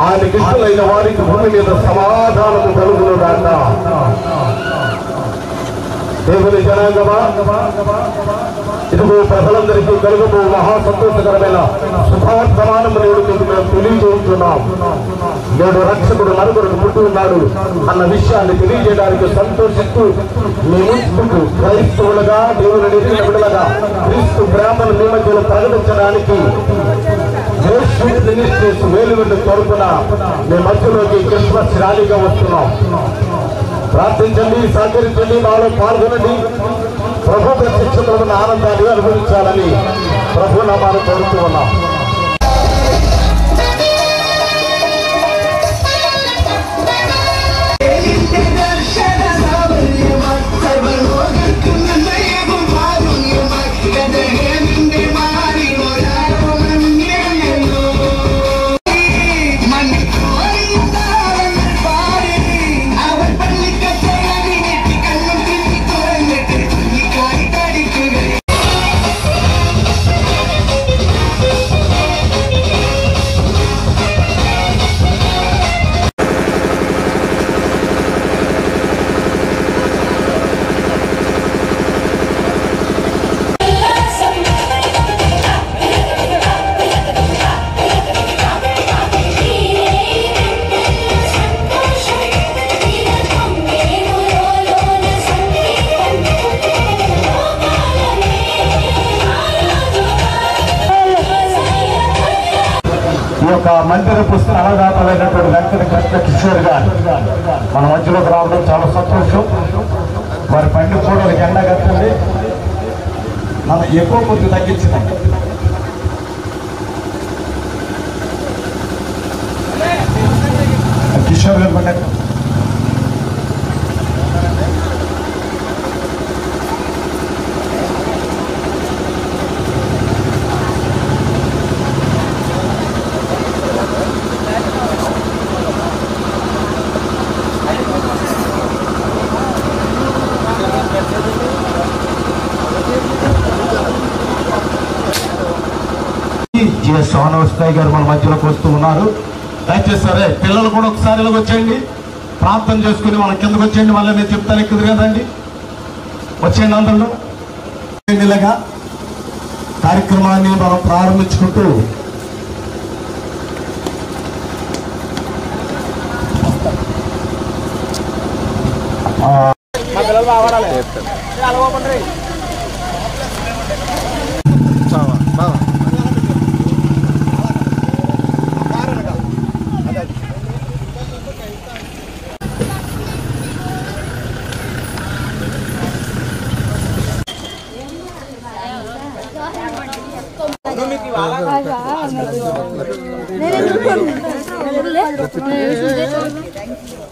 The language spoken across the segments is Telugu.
ఆయనకి ఇష్టలైన వారికి భూమి మీద సమాధానము కలుగునుగాక. దేవుని జనాంగమా, ఇదిగో ప్రజలందరికీ కలుగుతూ మహా సంతోషకరమైన శుభవర్తమానము నేడు మేము తెలియజేస్తున్నాం. నేడు రక్షకుడు నలుగురు పుట్టి ఉన్నాడు అన్న విషయాన్ని తెలియజేయడానికి సంతోషిస్తూ మీ ముందుకు క్రైస్తవులుగా, దేవుని నిధిన విడుదలగా క్రీస్తు ప్రేమను మీ మధ్యలో ప్రకటించడానికి మినిస్ట్రీస్ వేలువెల్లి తరపున మీ మధ్యలోకి క్రిస్మస్ ర్యాలీగా వస్తున్నాం. ప్రార్థించండి, సహకరించండి, మాలో పాల్గొనండి. ప్రభు ప్రత్యక్షతలో ఉన్న ఆనందాన్ని అనుభవించాలని ప్రభు నామాన్ని కోరుతూ ఉన్నాం. మందిరపు స్థలదాతలైనటువంటి వెంకట కృష్ణ కిషోర్ గారు మన మధ్యలోకి రావడం చాలా సంతోషం. వారి పండి కూడా ఎండా కట్టండి, మనం ఎక్కువ కొద్ది తగ్గించిందండి. కిషోర్ గారు పండి సోనవస్తాయి గారు మన మధ్యలోకి వస్తూ ఉన్నారు. దయచేసి సరే పిల్లలు కూడా ఒకసారి ఇలాగ వచ్చేయండి, ప్రార్థన చేసుకుని మనం కిందకు వచ్చేయండి. మళ్ళీ నేను చెప్తాను ఎక్కువ కదండి, వచ్చేయండి అందరిలో. ఇలాగా కార్యక్రమాన్ని మనం ప్రారంభించుకుంటూ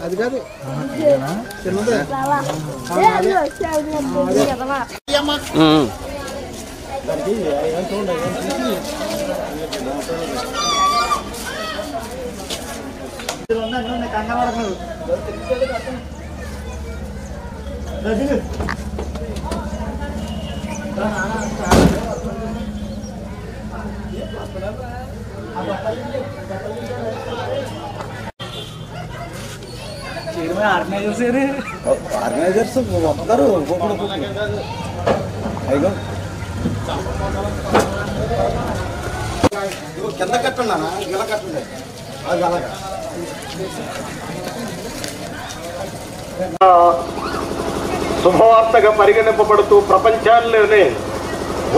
అది కాదు ఆర్గనైజర్స్ వస్తారు. కింద కట్టున్నా ఇలా కట్టుండే అది అలాగా. శుభవార్తగా పరిగణింపబడుతూ ప్రపంచాల్లోనే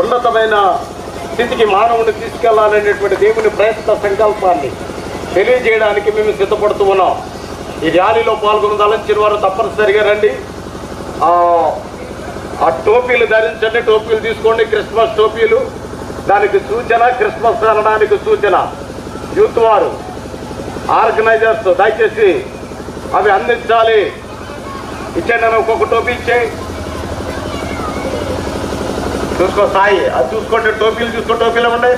ఉన్నతమైన స్థితికి మానవుని తీసుకెళ్లాలనేటువంటి దేవుని ప్రయత్న సంకల్పాన్ని తెలియజేయడానికి మేము సిద్ధపడుతూ ఉన్నాం. ఈ ర్యాలీలో పాల్గొనదలిచిన వారు తప్పనిసరిగా రండి. ఆ టోపీలు ధరించండి, టోపీలు తీసుకోండి, క్రిస్మస్ టోపీలు. దానికి సూచన, క్రిస్మస్ అనడానికి సూచన. యూత్ వారు, ఆర్గనైజర్స్ దయచేసి అవి అందించాలి. ఇచ్చేయండి, అని ఒక్కొక్క టోపీ ఇచ్చేయి. చూసుకో సాయి, అది చూసుకోండి. టోపీలు చూసుకో, టోపీలు ఇవ్వండి.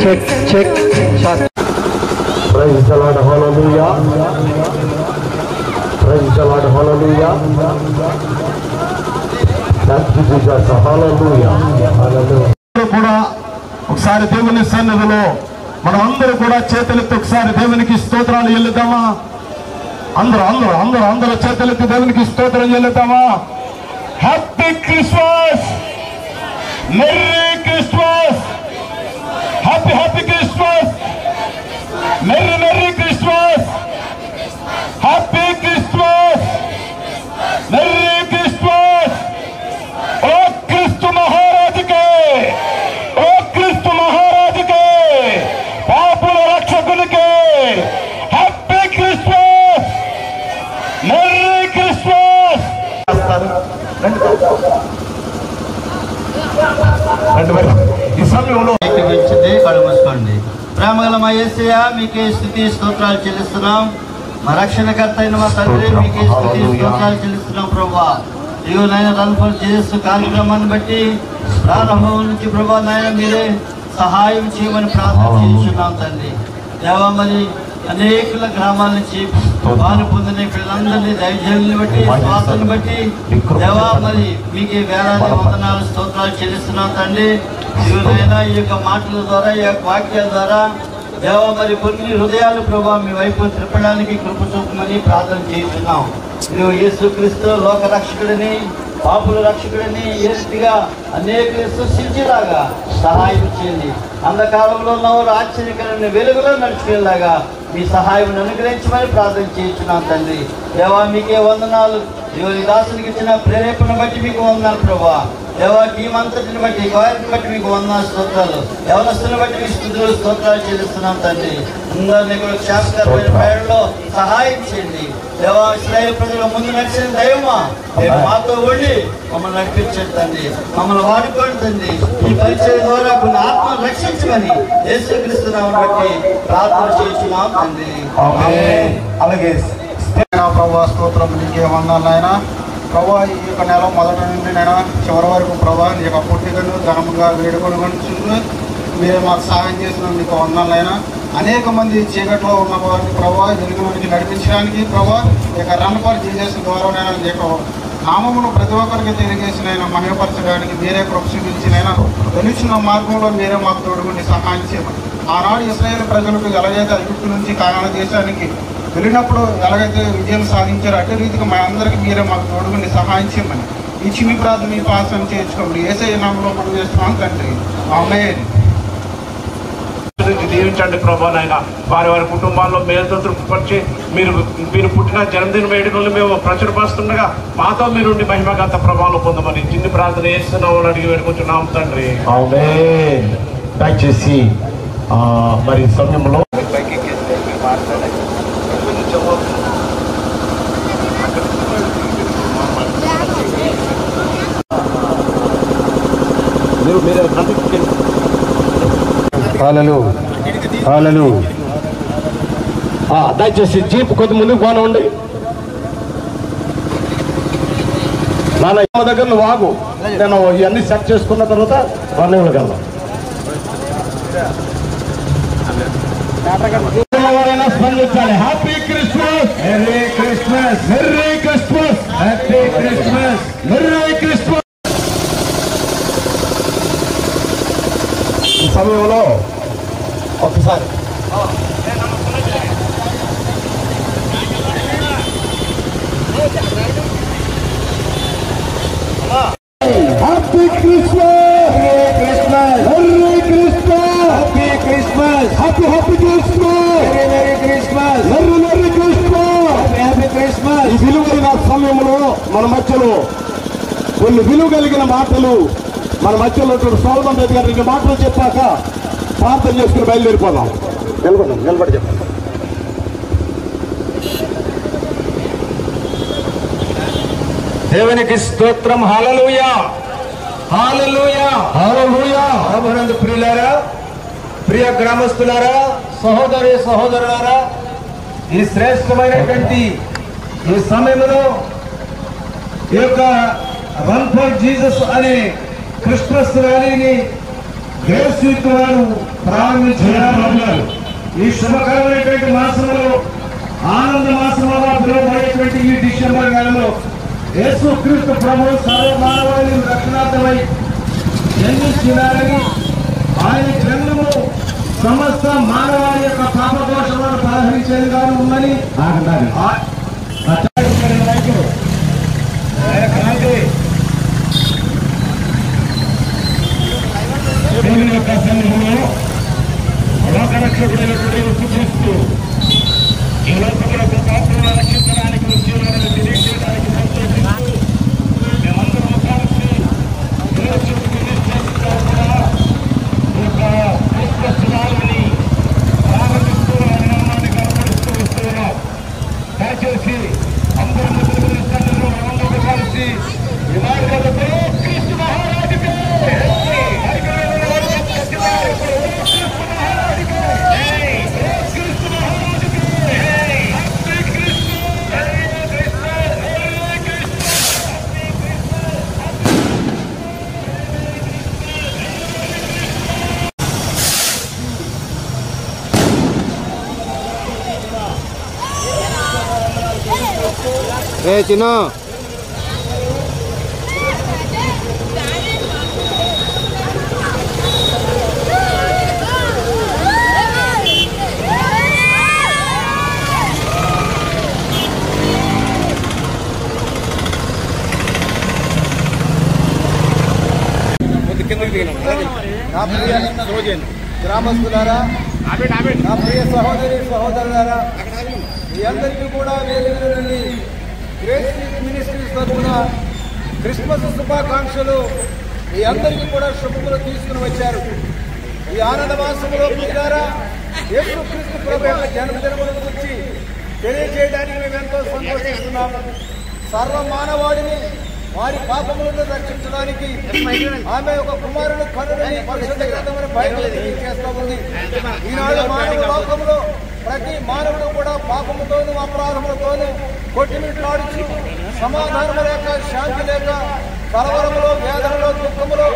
Check check shot. Praise the Lord, hallelujah. Praise the Lord, hallelujah. Thank you Jesus, hallelujah, hallelujah. కూడా ఒకసారి దేవుని సన్నిధిలో మనం అందరూ కూడా చేతులెత్తి ఒకసారి దేవునికి స్తోత్రాలు చెల్లిద్దామా? అందరూ అందరూ అందరూ అందరూ చేతులెత్తి దేవునికి స్తోత్రం చెల్లిద్దామా? Happy Christmas, merry Christmas, happy happy Christmas, merry merry Christmas, happy Christmas, merry Christmas. ఓ క్రీస్తు మహారాజుకే, ఓ క్రీస్తు మహారాజుకే, పాపుల రక్షకునికే హ్యాపీ క్రిస్మస్, మెర్రీ క్రిస్మస్. ఈ సమయంలో కళ్ళు మూసుకోండి. ప్రేమగల మా యేసయ్య, మీకే స్తుతి స్తోత్రాలు చెల్లిస్తున్నాం. మా రక్షణకర్త అయిన మా తండ్రి, మీకే స్తుతి స్తోత్రాలు చెల్లిస్తున్నాం. ప్రభువా, ఇగో నాయన రన్ఫర్ చేస్తూ కార్యక్రమాన్ని బట్టి ప్రారంభం నుంచి ప్రభా నాయన మీరే సహాయం చేయమని ప్రార్థన చేస్తున్నాం తండ్రి. దేవా, మరి అనేకుల గ్రామాల నుంచి వారు పొందిన పిల్లలందరినీ దైర్యాన్ని బట్టి శ్వాసను బట్టి దేవా మరి మీకే వేలాది వందనాలు స్తోత్రాలు చెల్లిస్తున్నాం తండ్రి. ఇవైనా ఈ యొక్క మాటల ద్వారా, ఈ యొక్క వాక్యాల ద్వారా దేవా మరి కొన్ని హృదయాలు ప్రభావ మీ వైపు త్రిప్పడానికి కృప చూపమని ప్రార్థన చేస్తున్నాం. నువ్వు యేసుక్రీస్తు లోక రక్షకుడిని, పాపుల రక్షకుడిని ఏ రీతిగా అనేక సృష్టించేలాగా సహాయం చేయండి. అంధకారంలో ఉన్నవారు ఆశ్చర్యకరమైన వెలుగులో నడుచుకునేలాగా మీ సహాయం అనుగ్రహించమని ప్రార్థన చేస్తున్నాం తండ్రి. దేవా, మీకే వందనాలు. ఈ దాసునికి ఇచ్చిన ప్రేరేపణ బట్టి మీకు వందనాలు ప్రభా. దేవా, టీం అంతటిని బట్టి, గాయని బట్టి మీకు వందనాలు స్తోత్రాలు. యవనస్తుని బట్టి మీకు స్తుతులు స్తోత్రాలు చెల్లిస్తున్నాం తండ్రి. అందరినీ కూడా క్షేమకరమైన ప్రయాణంలో సహాయం చేయండి. దేవా, ఇశ్రాయేలు ప్రజల ముందు నడిచిన దైవమా, మీరు మాతో ఉండి మమ్మల్ని నడిపించండి తండ్రి. మమ్మల్ని వాడుకోండి తండ్రి. ఈ పరిచయం ద్వారా కొన్ని ఆత్మను రక్షించమని యేసుక్రీస్తు నామమును బట్టి ప్రార్థన చేస్తున్నాం తండ్రి. అలాగే ప్రభా, స్తోత్రం నీకే వందనాలు నాయన. ప్రభా, ఈ యొక్క నెల మొదటి నుండి నేను చివరి వరకు ప్రభా నీ యొక్క పుట్టికను ఘనముగా వేడుకొనుకుంటున్నాను. మీరే మాకు సహాయం చేసిన మీకు వందనాలైనా. అనేక మంది చీకట్లో ఉన్న వారిని ప్రభా వెలుగులోనికి నడిపించడానికి ప్రభా ఈ యొక్క రన్ఫర్ జీసస్ ద్వారా నేను ఈ యొక్క నామమును ప్రతి ఒక్కరికి తెలియజేసిన మహిమపరచడానికి మీరే కృప చూపించినైనా తెలిసిన మార్గంలో మీరే మాకు తోడుగుండి సహాయం చేయమని. ఆనాడు ఇశ్రాయేలు ప్రజలకు ఎలాగైతే ఐగుప్తు నుంచి కానాన దేశానికి వెళ్ళినప్పుడు ఎలాగైతే విజయం సాధించారో అదే రీతిగా మా అందరికీ మీరే మాకు తోడుగుండి సహాయం చేయమని ఈ చిన్ని ప్రార్థన మీ పాసం చేర్చుకోండి. యేసయ్య నామములో మనం చేస్తున్నాం తండ్రి, ఆమేన్. దీవించండి ప్రభా నాయన. వారి వారి కుటుంబాల్లో మేలుతో తృప్తిపరిచి మీరు పుట్టిన జన్మదిన వేడుకలను మేము ప్రచురపరుస్తుండగా మాతో మీరుండి మహిమగత ప్రభావం పొందమని చిన్ని ప్రార్థన చేస్తున్నామని అడిగి వేడుకుంటున్నాం తండ్రి, ఆమేన్. దయచేసి మరి సమయంలో దయచేసి జీప్ కొద్ది ముందుకు పోనండి. నాన్న దగ్గర నువ్వు ఆగు, నేను ఇవన్నీ సెట్ చేసుకున్న తర్వాత వాళ్ళని వెళ్ళగలను. స్పందించాలి. Happy Christmas, merry Christmas, merry Christmas, happy Christmas, merry Christmas. ఈ సమయంలో ఒకసారి happy Christmas, Christmas, merry Christmas, happy Christmas, happy happy Christmas, merry Christmas, merry merry Christmas, happy Christmas. ఈ విలువైన సమయంలో మన మధ్యలో కొన్ని విలువ కలిగిన మాటలు మన మధ్యలో సోలమన్ రెడ్డి గారు 2 మాటలు చెప్పాక ప్రార్థన చేసుకుని బయలుదేరిపోదాం. నిలబడి చెప్పండి. దేవునికి స్తోత్రం. హల్లెలూయా, హల్లెలూయా, హల్లెలూయా. ప్రభునందు ప్రియులారా, ప్రియ గ్రామస్తులారా, సహోదరి సహోదరులారా, ఈ శ్రేష్టమైనటువంటి ఈ సమయంలో ఈ యొక్క రన్ ఫర్ జీసస్ అనే క్రిస్మస్ ర్యాలీని కేసీఆర్ వారు ప్రారంభించారు. ఈ శుభకరమైనటువంటి మాసంలో ఆనంద మాసంగా పిలువబడేటువంటి ఈ డిసెంబర్ నెలలో యేసుక్రీస్తు ప్రభువు సర్వమానవాళి రక్షణార్థమై జన్మించినారని ఆయన జన్మము సమస్త మానవాళి యొక్క పాపదోషాలను పరిహరించేదిగా ఉందని దేవుని యొక్క సన్నిధిలో లోకరక్షకుడైనటువంటి సూచిస్తూ ఈ లోకములకు పాపలను రక్షించడానికి వచ్చేవారని తెలియజేయడానికి సంతోషిస్తూ మేమందరం కలిసి క్రిస్మస్ని ప్రారంభిస్తూ ఆయన నామాన్ని కనపరుస్తూ వస్తూ ఉన్నాం. దయచేసి అందరూ అందరూ కలిసి వినాయకులతో క్రీస్తు మహారాజుకే చిన్న నా ప్రియ గ్రామస్తులారా, నా ప్రియ సహోదరి సహోదరులారా, మీ అందరికీ కూడా వేదిక నుండి గ్రేస్ మినిస్ట్రీస్ తరఫున క్రిస్మస్ శుభాకాంక్షలు మీ అందరికీ కూడా శుభములు తీసుకుని వచ్చారు. ఈ ఆనంద మాసంలో మీరారా యేసుక్రీస్తు ప్రభు యొక్క జన్మదినముల గురించి తెలియజేయడానికి మేము ఎంతో సంతోషిస్తున్నాము. సర్వ మానవాడిని వారి పాపములను రక్షించడానికి ఆమె ఒక కుమారుడు కనుడని పరిశుద్ధ గ్రంథమని బైబిల్ తెలియజేస్తా ఉంది. ఈనాడు మానవ లోకంలో ప్రతి మానవుడు కూడా పాపముతోనూ అపరాధములతోనూ కొట్టిమిట్లాడుచు సమాధానము లేక శాంతి లేక కలవరములో వేదనలో దుఃఖములో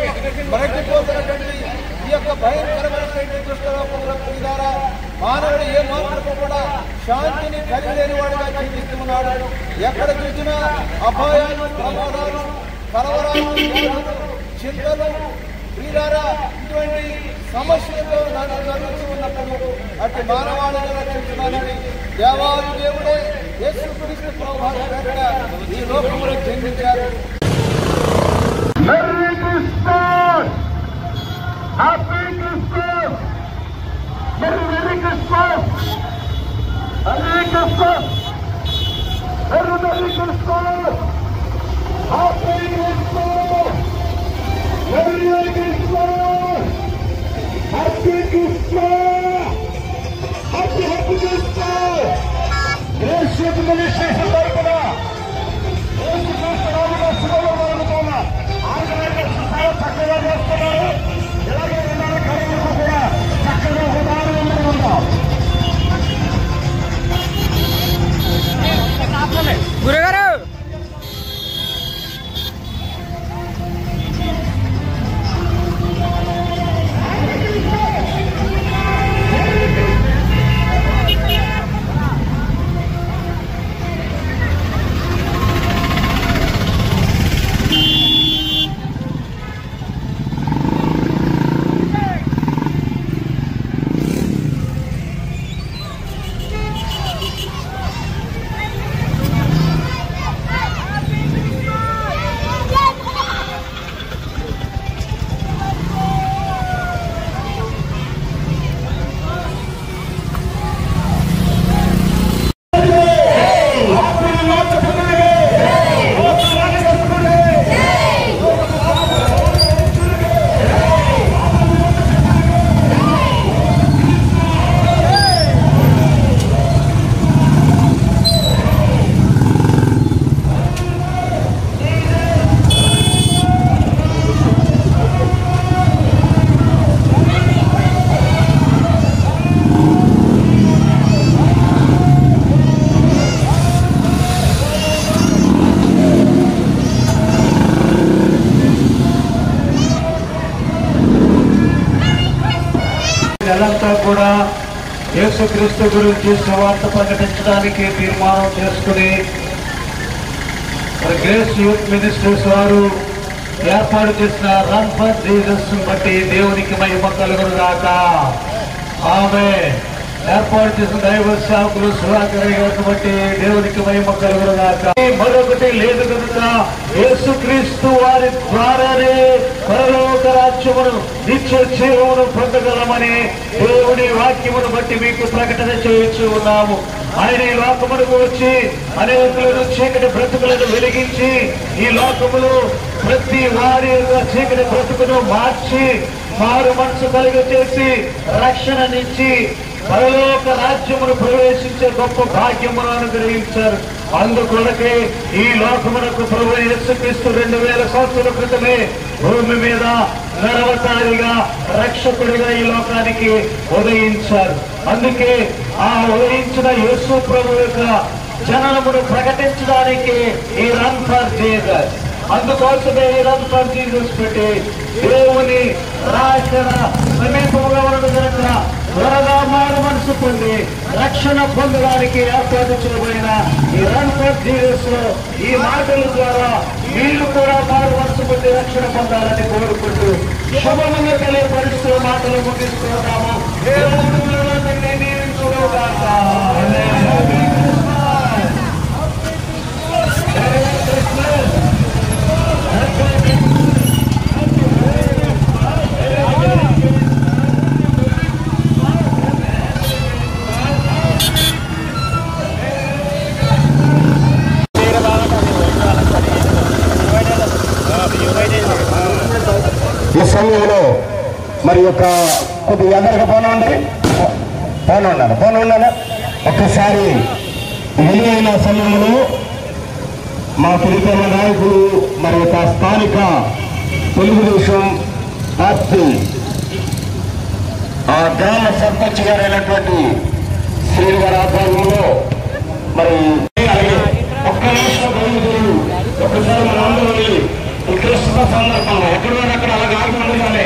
మరటిపోతున్నటువంటి ఈ యొక్క భయంకరమైనటువంటి దుష్టలోకంలో ద్వారా మానవుడు ఏ మాత్రము కూడా శాంతిని కలిగి లేని వాడుగా జీవిస్తున్నాడు. ఎక్కడ చూసినా అపాయాలు, ప్రమాదాలు, కలవరాలు, చింతలు వీరారా ఇటువంటి సమస్యలతో నన్ను జరుగుతున్నప్పుడు అటు మానవాళిని రక్షించడానికి దేవాది దేవుడే యేసుక్రీస్తు ప్రభువు ఈ లోకంలో జన్మించారు. Merry Christmas! Happy Christmas! Merry Christmas! Merry Christmas! Merry Christmas! Happy Christmas! Merry Christmas! Happy Christmas! Happy Christmas! Gracious Ministry తరపున యేసుక్రీస్తు నామములో నెలంతా కూడా యేసుక్రీస్తు గురించి సువార్త ప్రకటించడానికి తీర్మానం చేసుకుని గ్రేస్ యూత్ మినిస్ట్రీస్ వారు ఏర్పాటు చేసిన రన్ ఫర్ జీసస్ బట్టి దేవునికి మహిమ కలుగునుగాక. ఆమేన్. ఏర్పాటు చేసిన దైవ సేవకులు సుధాకర్ గారిని బట్టి దేవునికి మహిమ కలుగునుగాక. మరొకటి లేదు కనుక యేసుక్రీస్తు వారి ద్వారానే పరలోక రాజ్యమును నిత్య జీవమును పొందగలమని దేవుని వాక్యమును బట్టి మీకు ప్రకటన చేయించి ఉన్నాము. ఆయన ఈ లోకమునకు వచ్చి అనేకులను చీకటి బ్రతుకులను వెలిగించి ఈ లోకములో ప్రతి వారి చీకటి బ్రతుకును మార్చి మారు మనసు కలిగి చేసి రక్షణనిచ్చి పరలోక రాజ్యమును ప్రవేశించే గొప్ప భాగ్యమును అనుగ్రహించారు. అందుకొరకే ఈ లోకమునకు ప్రభువు యేసుక్రీస్తు 2000 సంవత్సరాల క్రితమే భూమి మీద నరవతారిగా రక్షకుడిగా ఈ లోకానికి ఉదయించారు. అందుకే ఆ ఉదయించిన యేసు ప్రభు యొక్క జననమును ప్రకటించడానికి ఈ రన్ ఫర్ జీసస్, అందుకోసమే ఈ రన్ ఫర్ జీసస్ పెట్టి దేవుని రాకడ సమీపంగా ఉండడం కనుక త్వరగా మారు మనసు పొంది రక్షణ పొందడానికి ఏర్పాటు చేయబడిన ఈ రన్ ఫర్ జీసస్ లో ఈ మాటల ద్వారా మీరు కూడా మారు మనసు పొంది రక్షణ పొందాలని కోరుకుంటూ శుభముగా తెలియపరుస్తూ మాటలు ముగిస్తున్నాము. ఈ సమయంలో మరి యొక్క కొద్దిగా ఎదరగా పోను ఉండాలి. ఒక్కసారి విలువైన సమయంలో మా ప్రియతమ నాయకులు మరి యొక్క స్థానిక తెలుగుదేశం పార్టీ ఆ గ్రామ సర్పంచ్ గారు అయినటువంటి శ్రీని గారి ఆధ్వర్యంలో మరి ఒక్క నిమిషం బయలుదేరు ఒక్కసారి మన అందరూ వెళ్ళి ఈ క్రిస్మస్ సందర్భంగా ఎక్కడ అక్కడ అలా కాకుండా కానీ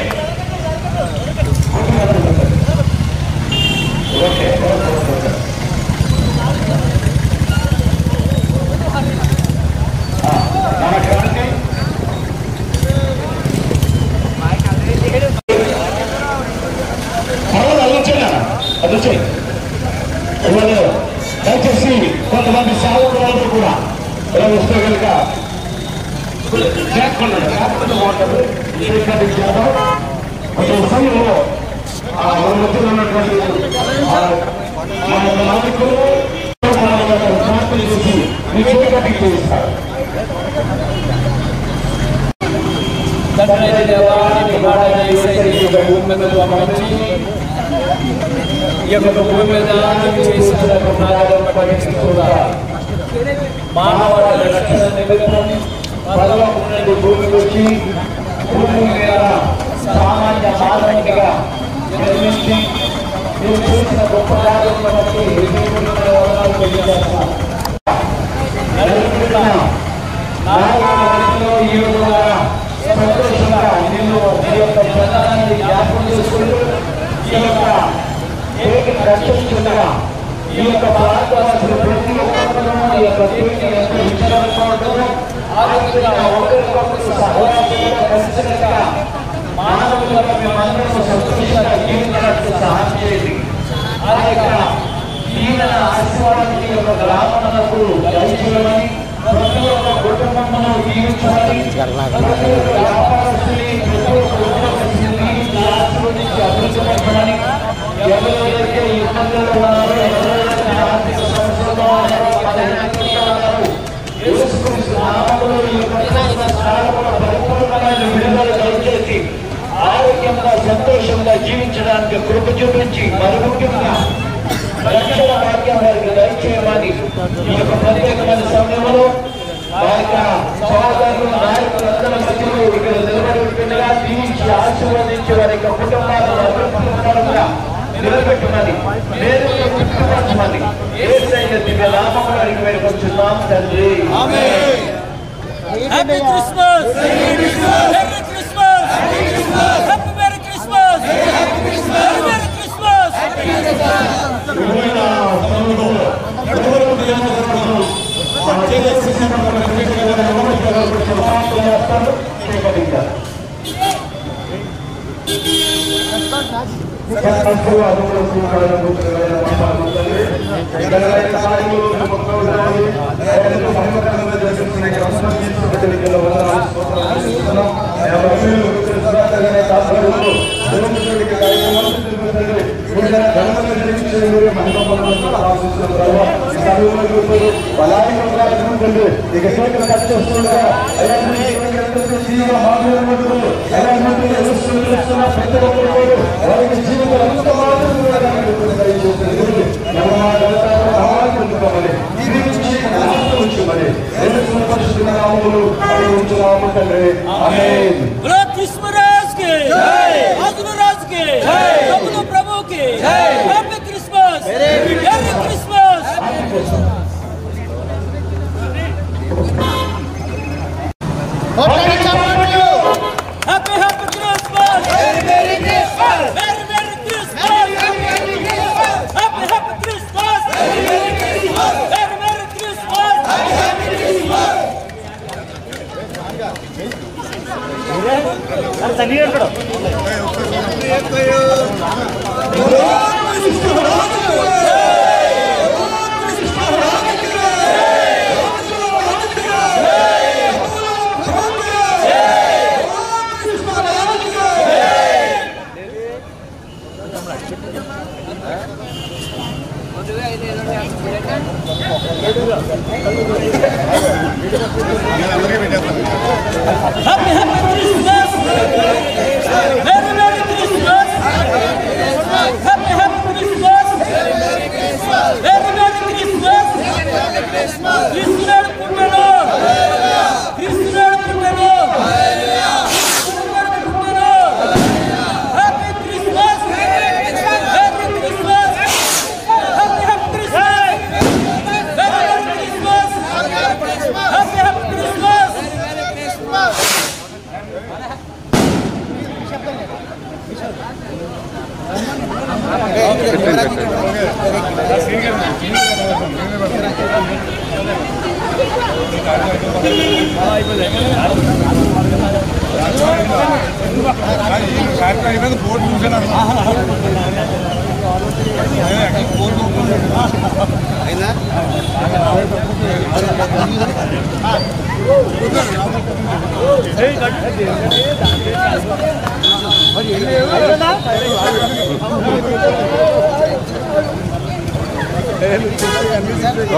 ఓకే అది వచ్చాయి. దయచేసి కొంతమంది సేవకులందరూ కూడా ఇలా వస్తే కనుక కొంచెం సమయంలో మన మధ్యలో ఉన్నటువంటి మన నాయకులు ప్రార్థన చేసి మీ చేతికి చేయిస్తారు. మానవ రక్షణ నిమిత్తం పరలోకం నుండి భూమికి వచ్చి భూమి మీద సామాన్య మానవునిగా నిర్మించి మీరు చేసిన గొప్ప కార్యక్రమం బట్టి తెలియజేస్తున్నాను. ఈ విధంగా సంతోషంగా నేను ఈ యొక్క జనాన్ని జ్ఞాపకం చేసుకుంటూ ఈ యొక్క రక్షించుండగా ఈ యొక్క భారతవాసులు ప్రతి ఒక్కరు ఈ యొక్క దేవుని ఎంత విచారించుకోవడము ఆరోగ్యంగా ఒకరికొకరు సహోదరులుగా కలిసినట్టుగా మానవులుగా మేమందరూ సంతోషంగా జీవించడానికి సహాయం చేయండి. ఆ యొక్క దీవెన ఆశీర్వాదానికి యొక్క గ్రామములకు దయచేయమని ప్రతి ఒక్క కుటుంబమును దీవించాలని ప్రతి ఒక్క వ్యాపారస్తుని ప్రతి ఒక్క ఉద్యోగస్తుని ఆశీర్వదించి అభివృద్ధిపరచమని ఎవరైతే ఇబ్బందులు ఉన్నారో ఎవరైతే ఆర్థిక సమస్యలు ఉన్నారో యేసుక్రీస్తు నామములో ఈ పరిపూర్ణమైన విడుదల దయచేసి ఆరోగ్యంగా సంతోషంగా జీవించడానికి కృప చూపించి మరి ముఖ్యంగా రక్షణ భాగ్యం వారికి దయచేయమని ఈ యొక్క ప్రత్యేకమైన సమయంలో వారి సహోదరులు నాయకులందరి మధ్యలో ఇక్కడ నిలబడి ఉంటుండగా దీవించి ఆశీర్వదించి వారి యొక్క కుటుంబాలను అభివృద్ధి నిలబెట్టుమని నేను గుర్తుపరచమని యేసయ్య దివ్య నామములో అడిగి వేడుకొంచున్నాం తండ్రి. Amen. Happy Christmas. Merry Christmas. Happy Christmas. Happy merry Christmas. Happy Christmas. Merry Christmas.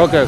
Okay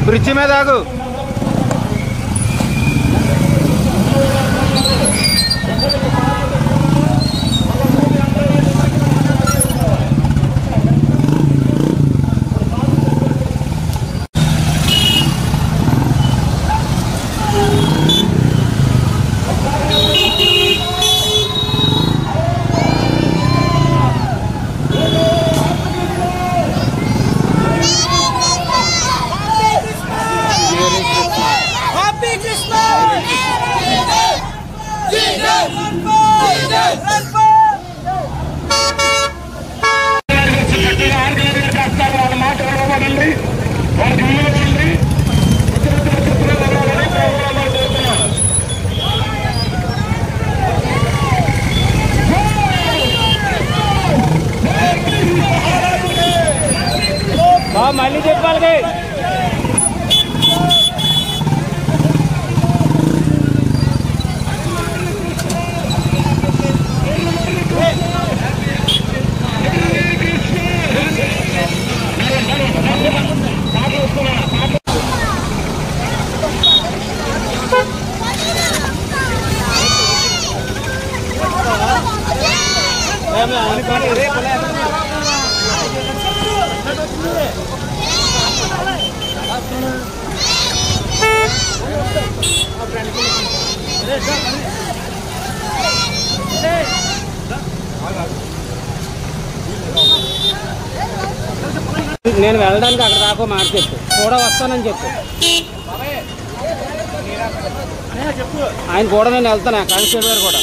bridge మీద ఆగు. మళ్ళీ చెప్పాలి. నేను వెళ్ళడానికి అక్కడ దాకా మాట చెప్పు, కూడా వస్తానని చెప్పు. ఆయన కూడా నేను వెళ్తాను, కానిస్టేబుల్ గారు కూడా.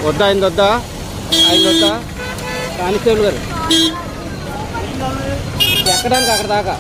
వద్దా ఆయన వద్దా, ఆయన వద్దా కానిస్టేబుల్ గారు ఎక్కడానికి అక్కడ దాకా.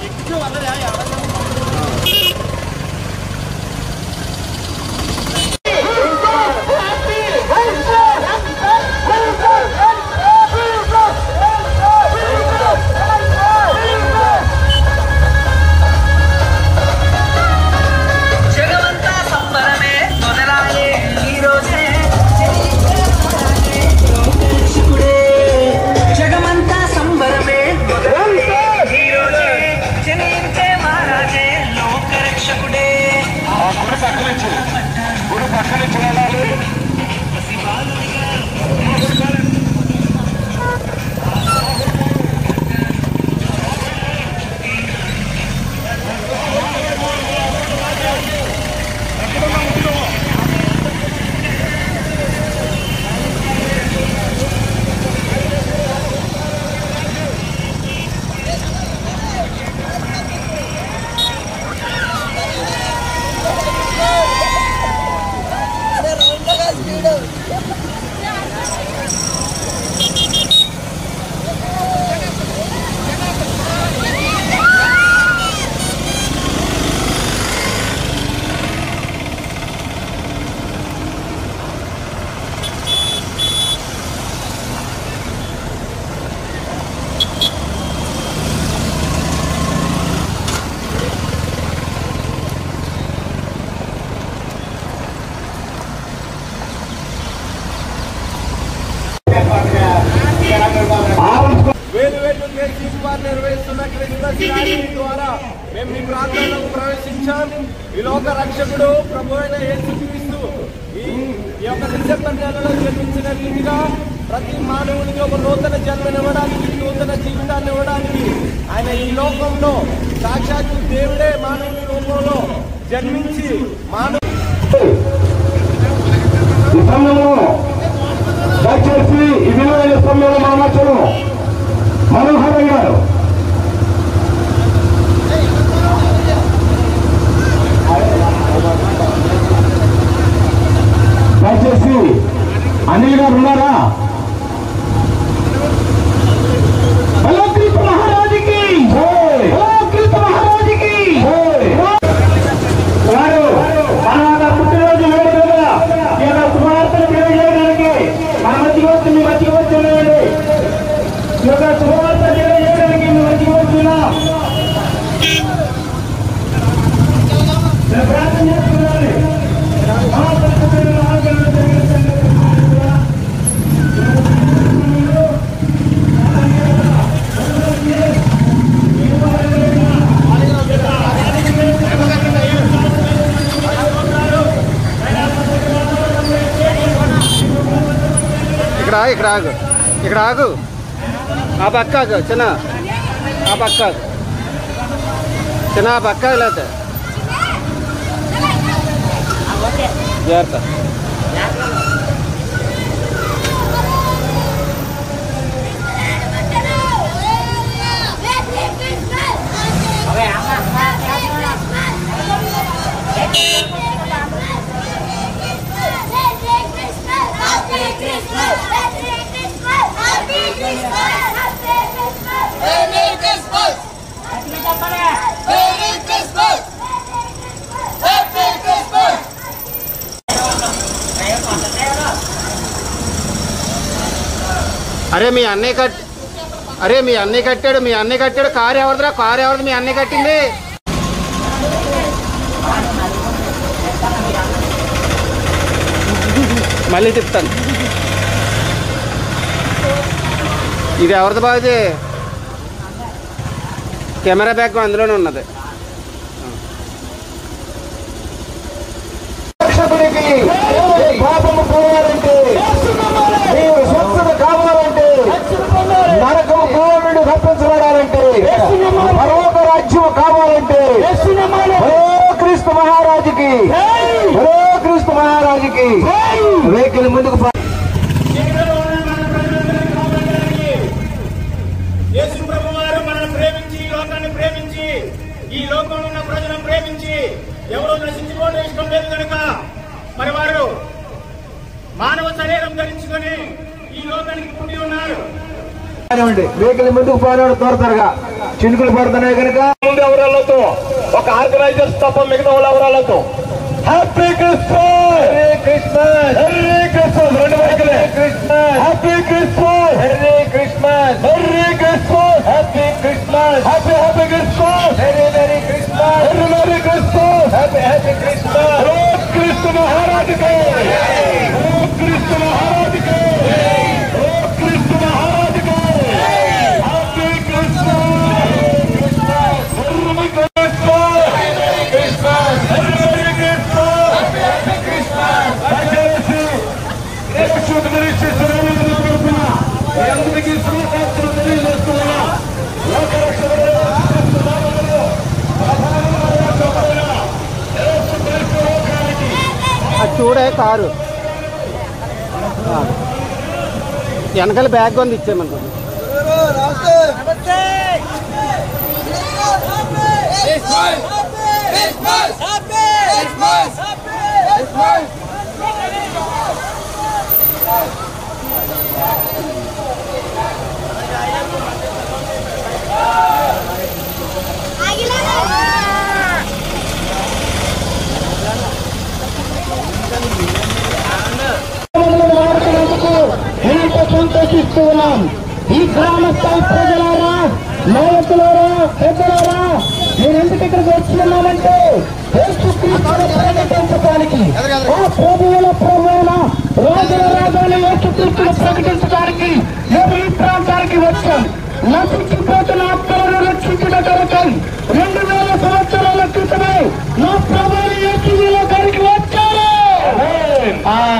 నిర్వహిస్తున్న క్రిస్మస్ ర్యాలీ ద్వారా మేము మీ ప్రాంతాలకు ప్రవేశించాం. ఈ లోక రక్షకుడు ప్రభు అయిన యేసుక్రీస్తు ఈ యొక్క డిసెంబర్ నెలలో జన్మించిన రీతిగా ప్రతి మానవునికి ఒక నూతన జన్మనివ్వడానికి, నూతన జీవితాన్ని ఇవ్వడానికి ఆయన ఈ లోకంలో సాక్షాత్తు దేవుడే మానవుని రూపంలో జన్మించి దయచేసి ఈ విలువైన సమయంలో మా మధ్యలో మనోహర్ గారు దయచేసి అనిల్ గారు ఉన్నారా? బలోకృత మహారాజుకి బలోకృత మహారాజుకి వారు మన పుట్టినరోజు వేడుకగా ఈ యొక్క శుభవార్తను తెలియజేయడానికి మన మధ్యకి వచ్చి మీ మధ్యకి వచ్చున్నాయండి. ఈ యొక్క శుభవార్త తెలియజేయడానికి మీ మధ్యకి వచ్చున్నాం. ప్రార్థన చేస్తున్నాను. ఇక్కడ ఆగు, ఇక్కడ ఆగు, ఆ పక్క ఆగు, చిన్న ఆ పక్క ఆగు, చిన్న ఆ పక్క లేకపోతే జాగ్రత్త. అరే మీ అన్నయ్య అరే మీ అన్నీ కట్టాడు, మీ అన్నీ కట్టాడు. కారు ఎవరిదిరా? కారు ఎవరిది? మీ అన్నీ కట్టింది. మళ్ళీ చెప్తాను. ఇది ఎవరిది బాగుది? కెమెరా బ్యాగ్ అందులోనే ఉన్నది. పాపము పోవాలంటే, నీవు స్వచ్ఛత కావాలంటే, నరకం పోవాలని తప్పించబడాలంటే, పరలోక రాజ్యం కావాలంటే, క్రీస్తు మహారాజుకి, క్రీస్తు మహారాజుకి వెహికల్ ముందుకు యేసు ప్రభువారు మనల్ని ప్రేమించి, ఈ లోకాన్ని ప్రేమించి, ఈ లోకంలో ఉన్న ప్రజలను ప్రేమించి, ఎవరో నశించుకోవడం ఇష్టం లేదు కనుక మరి వారు మానవ శరీరం ధరించుకొని ఈ లోకానికి పుట్టి ఉన్నారు. వెహికల్ ముందుకు పోయినాడు త్వరగా చినుకులు పడుతున్నాయి కనుక ముందు ఎవరాలతో ఒక ఆర్గనైజర్స్ తప్ప మిగతా వాళ్ళు ఎవరాలతో హ్యాపీ క్రిస్మస్, హెర్రీ క్రిస్మస్, రెండు వైపులే happy Christmas, merry Christmas, merry Christmas, happy Christmas, happy happy Christmas, merry merry Christmas, merry merry Christmas, happy happy Christmas. Kristu మహారాజుకి, క్రీస్తు మహారాజుకి, క్రీస్తు మహారాజుకి happy Christmas, merry Christmas, Christmas, merry Christmas, happy Christmas. దయచేసి యేసు క్రీస్తు తరపున అందరికీ శుభాకాంక్షలు తెలియజేస్తున్నా. లోక రక్షకుడు అది చూడే కారు వెనకాల బ్యాగ్ ఉంది ఇచ్చేయమనుకో. ఎంతో సంతోషిస్తూ ఉన్నాం. ఈ గ్రామ స్థాయి ప్రజలారా, నాయకులారా, పెద్దలారా, నేను ఎందుకు ఇక్కడికి వచ్చి ఉన్నామంటే యేసుక్రీస్తును ప్రకటించడానికి, ఆ ప్రభువుల ప్రభువుల రాజుల రాజుని యేసుక్రీస్తును ప్రకటించడానికి మేము ఈ ప్రాంతానికి వచ్చాం. నశించిపోతున్న ఆత్మలను రక్షించిన కొరకై 2000 సంవత్సరాల క్రితమే నా ప్రభువులు యేసు ఈ లోకానికి వచ్చారు.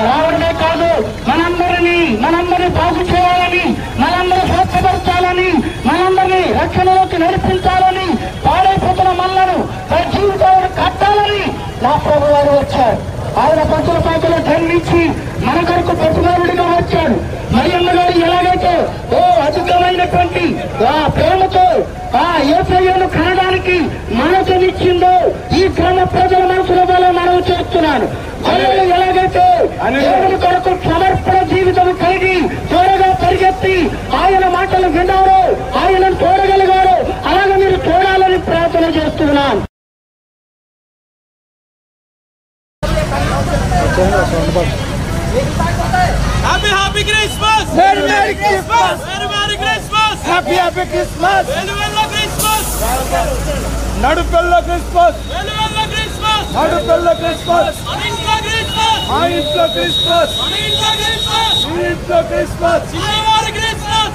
రావడమే కాదు, మనందరినీ బాగు చేయాలని, మనందరూ స్వచ్ఛపరచాలని, మనందరినీ రక్షణలోకి నడిపించాలని, పాడైపోతున్న మనలను జీవితాలను కట్టాలని నా ప్రభు వారు వచ్చారు. ఆయన పశుల పాకలో జన్మించి మన కొరకు పశుమారుడిగా వచ్చాడు. మరియమ్మ గారు ఎలాగైతే అధికమైనటువంటి ఆ ప్రేమతో ఆ యేసయ్యను కనడానికి మనసునిచ్చిందో ఈ గ్రామ ప్రజల మనసుల వల్ల మనం చేస్తున్నాను. గొర్రెలు ఎలాగైతే దేవుని కొరకు సమర్పణ జీవితం కలిగి త్వరగా పరిగెత్తి ఆయన మాటలు విన్నారో, ఆయనను చూడగలిగారో, అలాగే మీరు చూడాలని ప్రార్థన చేస్తున్నాను. Happy Happy Christmas! Merry Merry Christmas! Merry Merry Christmas! Happy Happy Christmas! Merry Merry Christmas! నడుపెల్ల క్రిస్మస్, Merry Merry Christmas! నడుపెల్ల క్రిస్మస్, Aninta Christmas! మా ఇంట్లో క్రిస్మస్, Aninta Christmas! మీ ఇంట్లో క్రిస్మస్, Chillawari Christmas!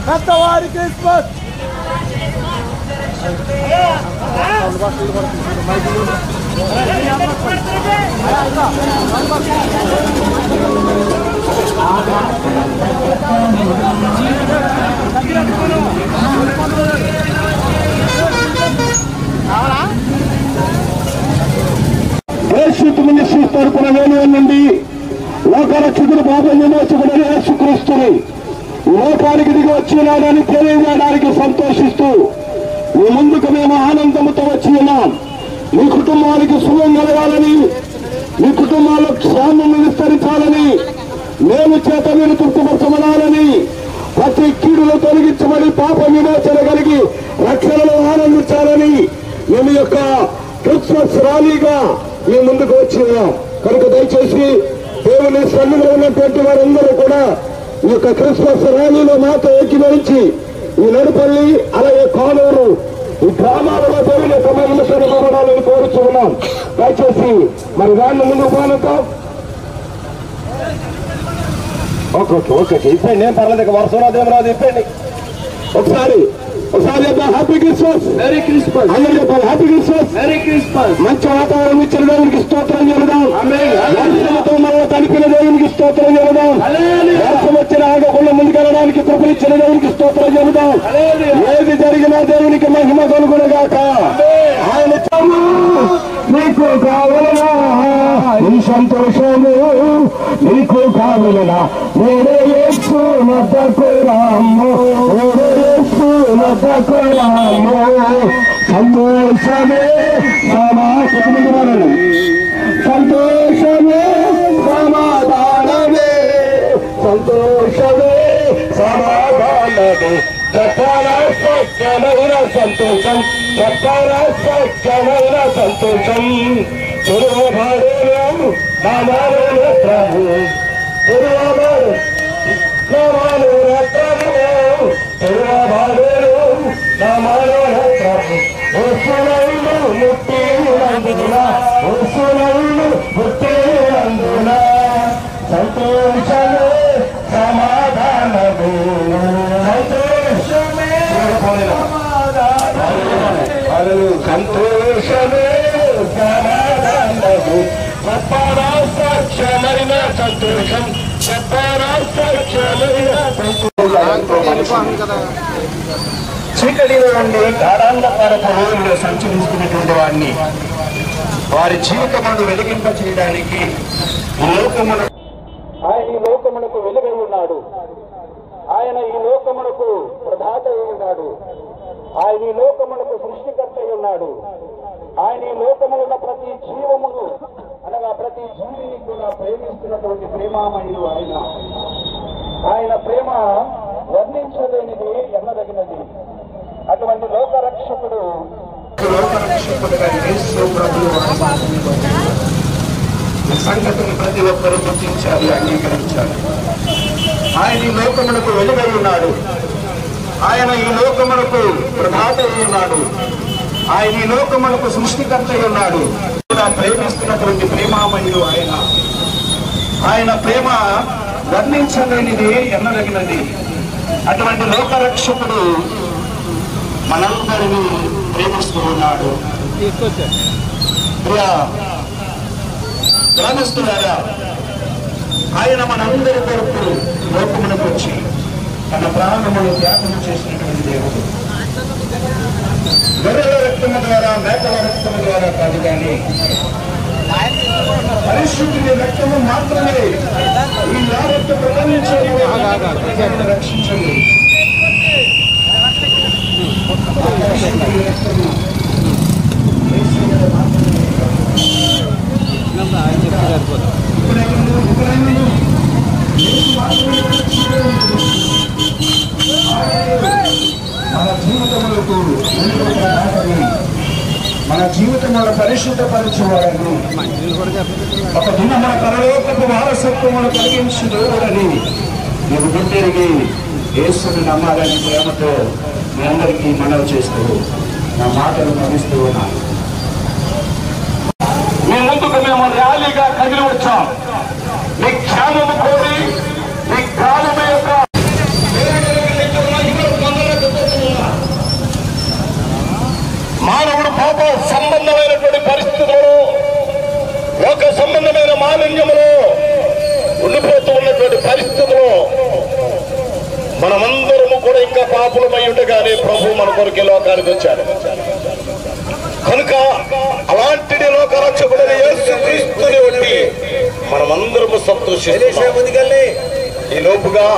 పెద్దవారి క్రిస్మస్. యేసు మినిస్ట్రీస్ తరపున వేణువు నుండి లోకరక్షకుడు బాబు విమోచకుడైన యేసుక్రీస్తుని లోకానికి దిగి వచ్చినాడని తెలియజేయడానికి సంతోషిస్తూ మీ ముందుకు మేము ఆనందంతో వచ్చి ఉన్నాం. మీ కుటుంబానికి శుభం కలగాలని, మీ కుటుంబాల్లో క్షేమం విస్తరించాలని, మేము చేత మీరు తృప్తిపరచబడాలని, ప్రతి కీడులు తొలగించబడి పాప విమోచన కలిగి రక్షణలో ఆనందించాలని మేము యొక్క క్రిస్మస్ ర్యాలీగా మీ ముందుకు వచ్చి ఉన్నాం. కనుక దయచేసి దేవుని సన్నిధిలో ఉన్నటువంటి వారందరూ కూడా ఈ యొక్క క్రిస్మస్ ర్యాలీలో మాతో ఏకీభవించి ఈ నడుపల్లి అలాగే కానూరు ఈ గ్రామాలలో దేవుని యొక్క మహిమ కనుగొనాలని కోరుచున్నాం. దయచేసి మరి దాన్ని ముందుకు పోనుతాం. ఓకే ఇప్పండి, ఏం పర్లేదు, వర్షరాదు ఏం రాదు, ఇప్పండి ఒకసారి చెప్పాలి. హ్యాపీ క్రిస్మస్, మెరీ క్రిస్మస్ అందరూ చెప్పాలి. Happy Christmas, merry Christmas. మంచి వాతావరణం ఇచ్చిన దేవునికి స్తోత్రం చెబుదాం. వర్షంతో మనం కలిపిన దేవునికి స్తోత్రం చెబుదాం. వర్షం వచ్చిన ఆగకుండా ముందుకెళ్ళడానికి కృపనిచ్చిన దేవునికి స్తోత్రం చెబుదాం. ఏది జరిగినా దేవునికి మహిమ కలుగునుగాక. ఆయన నీకు కావాలనా నీ సంతోషము, నీకు కావాలనా నేనే యేసు వద్దకు రాము, నేనే యేసు వద్దకు రాము. సంతోషమే సమాధానమే, సంతోషమే సమాధానమే, సంతోషమే సమాధానమే. చెప్పాల స్వచ్ఛమైన సంతోషం, చెప్పాల స్వచ్ఛమైన సంతోషం. తిరువబాడేను నామాలు రత్నము, తిరువబాడు నామాలు రత్నము, తిరువబాడేను నామాలు రత్నము. వసునైను ముట్టినందున, వసునైను ముట్టినందున సంతోషమే సమాధానము, సంతోషమే సంతోషమే సమాధానము. చెప్పారా స్వచ్ఛమైన సంతోషం, చెప్పారా స్వచ్ఛమైన సంతోషం. చీకటిలో నుండి గాఢాంధకారపు రోజుల్లో సంచరిస్తున్నటువంటి వారిని వారి జీవితమును వెలిగింప చేయడానికి ఆయన ఈ లోకమునకు వెలుగై ఉన్నాడు. ఆయన ఈ లోకమునకు ప్రదాత అయి ఉన్నాడు. ఆయన ఈ లోకమునకు సృష్టికర్త అయి ఉన్నాడు. ఆయన ఈ లోకములున్న ప్రతి జీవమును అనగా ప్రతి జీవిని కూడా ప్రేమిస్తున్నటువంటి ప్రేమామయుడు ఆయన. ఆయన ప్రేమ వర్ణించలేనిది, ఎన్నదగినది. అటువంటి లోకరక్షకుడుగా యేసు ప్రభువు సంగతిని ప్రతి ఒక్కరూ గుర్తించాలి, అంగీకరించాలి. ఆయన ఈ లోకమునకు వెలుగై ఉన్నాడు. ఆయన ఈ లోకమునకు ప్రదాత అయి ఉన్నాడు. ఆయన ఈ లోకమునకు సృష్టికర్త అయి ఉన్నాడు. ప్రేమిస్తున్నటువంటి ప్రేమామయుడు ఆయన. ఆయన ప్రేమ వర్ణించలేనిది, ఎన్నదగినది. అటువంటి లోకరక్షకుడు మనందరినీ ప్రేమిస్తూ ఉన్నాడు. గ్రామస్తులారా, ఆయన మనందరి కొరకు లోకమునకు వచ్చి తన ప్రాణములు త్యాగం చేసినటువంటి దేవుడు. గొర్రెల రక్తము ద్వారా, మేకల రక్తము ద్వారా కాదు, కానీ పరిశుద్ధుని రక్తము మాత్రమే ఈ యావత్తు ప్రపంచాన్ని రక్షించండి. మన జీవితములను పరిశుద్ధపరచువాడని, ఒక దిన మన పరలోకపు వారసత్వమును కలిగించుడని నీవు గుర్తెరిగి యేసుని నమ్మాలని ప్రేమతో మీ అందరికీ మనవి చేస్తూ నా మాటలు నమ్మిస్తూ ఉన్నాను. మీ ముందుకు మేము ర్యాలీగా కదిలి వచ్చాం. మీ జ్ఞానము కోరి, మీ జ్ఞానము యొక్క మానవుడు పాప సంబంధమైనటువంటి పరిస్థితుల్లో, లోక సంబంధమైన మాలిన్యములో ఉండిపోతూ ఉన్నటువంటి పరిస్థితుల్లో మనమందరము కూడా ఇంకా పాపులమై ఉండగానే ప్రభు మన కొరకు లోకానికి వచ్చాడు. కనుక అలాంటి లోకరక్షకుడైన యేసుక్రీస్తుని బట్టి మనమందరము సంతోషిస్తున్నాం. ఈ లోపుగా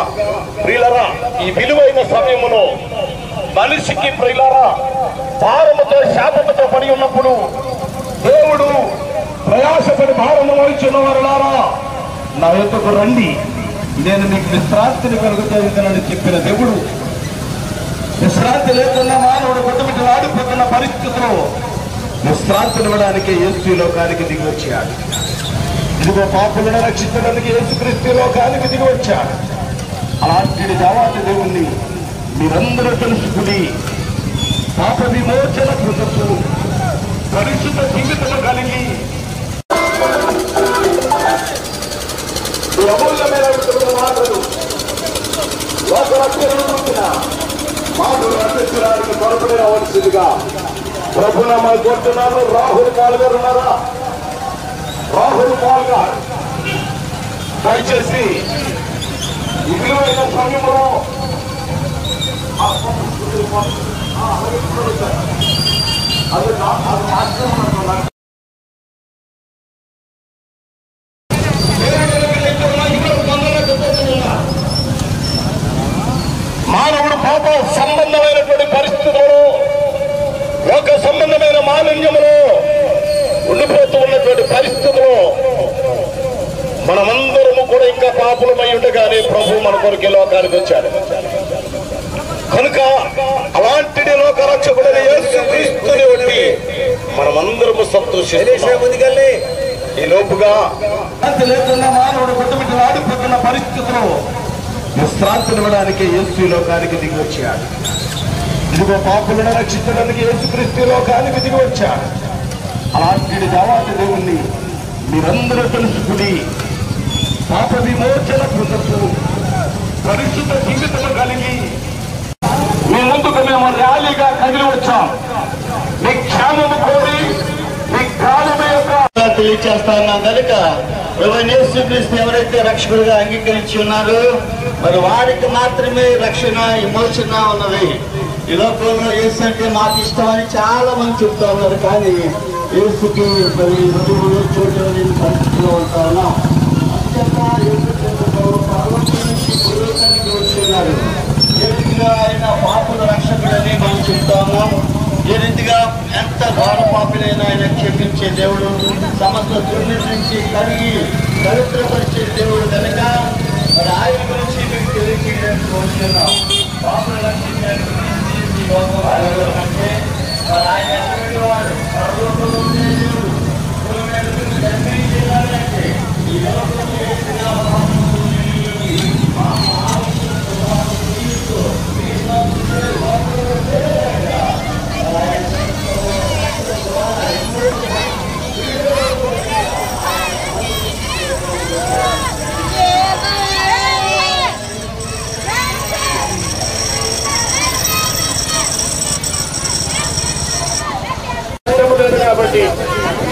ప్రియులరా, ఈ విలువైన సమయములో మనిషికి ప్రియులరా భారముతో శాపముతో పడి ఉన్నప్పుడు దేవుడు ప్రయాసపడి భారము వహించిన వారులారా నా యొద్దకు రండి, నేను మీకు విశ్రాంతిని కలుగుతానని చెప్పిన దేవుడు విశ్రాంతి లేకుండా మానవుడు కొట్టుమిటి ఆడిపోతున్న పరిస్థితుల్లో విశ్రాంతినివ్వడానికి యేసు లోకానికి దిగి వచ్చాడు. ఇదిగో పాపులను రక్షించడానికి యేసుక్రీస్తు లోకానికి దిగి వచ్చాడు. అలాంటి దేవాతి దేవుణ్ణి మీరందరూ తెలుసుకుని పాప విమోచన కృతకు పరిశుద్ధ జీవితం కలిగి అమూల్యమైన మాటలు లోక రక్షణ మాటలు రక్షించడానికి పొరపడి రావాల్సిందిగా ప్రభునామా కోరుతున్నాను. రాహుల్ పాల్ గారు ఉన్నారా? రాహుల్ పాల్ గారు దయచేసి విలువైన సమయంలో మానవుడు పాప సంబంధమైనటువంటి పరిస్థితుల్లో లోక సంబంధమైన మాలిన్యములో ఉండిపోతూ ఉన్నటువంటి పరిస్థితుల్లో మనమందరము కూడా ఇంకా పాపులమై ఉండగానే ప్రభు మన కొరకు లోకానికి వచ్చాడు. కనుక అలాంటి లోక రక్షకుడైన యేసుక్రీస్తుని బట్టి మనమందరము సంతోషిస్తున్నాం. ఈ లోపుగా లేకుండా మానవుడు గుట్టమిట్టు ఆడిపోతున్న పరిస్థితుల్లో విశ్రాంతినివ్వడానికి యేసు లోకానికి దిగి వచ్చాడు. ఇదిగో పాపులను రక్షించడానికి యేసుక్రీస్తు లోకానికి దిగి వచ్చాడు. అలాంటి దేవాతి దేవుణ్ణి మీరందరూ తెలుసుకుని పాప విమోచన కృతకు పరిశుద్ధ జీవితం కలిగి మీ ముందుకు మేము ర్యాలీగా కదిలి వచ్చాం. మీ క్షేమము కోరి మీ కాలమే తెలియచేస్తాను కనుక యేసుక్రీస్తు ఎవరైతే రక్షకుడిగా అంగీకరించి ఉన్నారో మరి వారికి మాత్రమే రక్షణ విమోచన ఉన్నది. ఈ లోకంలో యేసు అంటే మాకు ఇష్టం అని చాలా మంది చెప్తా ఉన్నారు. కానీ యేసుకి మరి చూడలేని పరిస్థితిలో ఉంటా ఉన్నాం. వచ్చున్నారు ఏ రీతిగా ఆయన పాపుల రక్షకుడని మనం చెప్తా ఉన్నాం. ఏ రీతిగా ఎంత ఘోర పాపులైనా ఆయన క్షమించే దేవుడు, సమస్త దుర్నీతి నుంచి కడిగి పవిత్రపరిచే దేవుడు కనుక మరి ఆయన గురించి మీకు తెలియజేయడానికి కోరుతున్నాం. పాపులు రక్షించడానికి మరి ఆయన ఎటువంటి వాడు సర్వోపంలో ఉండే దేవుడు ఈ కాబట్టి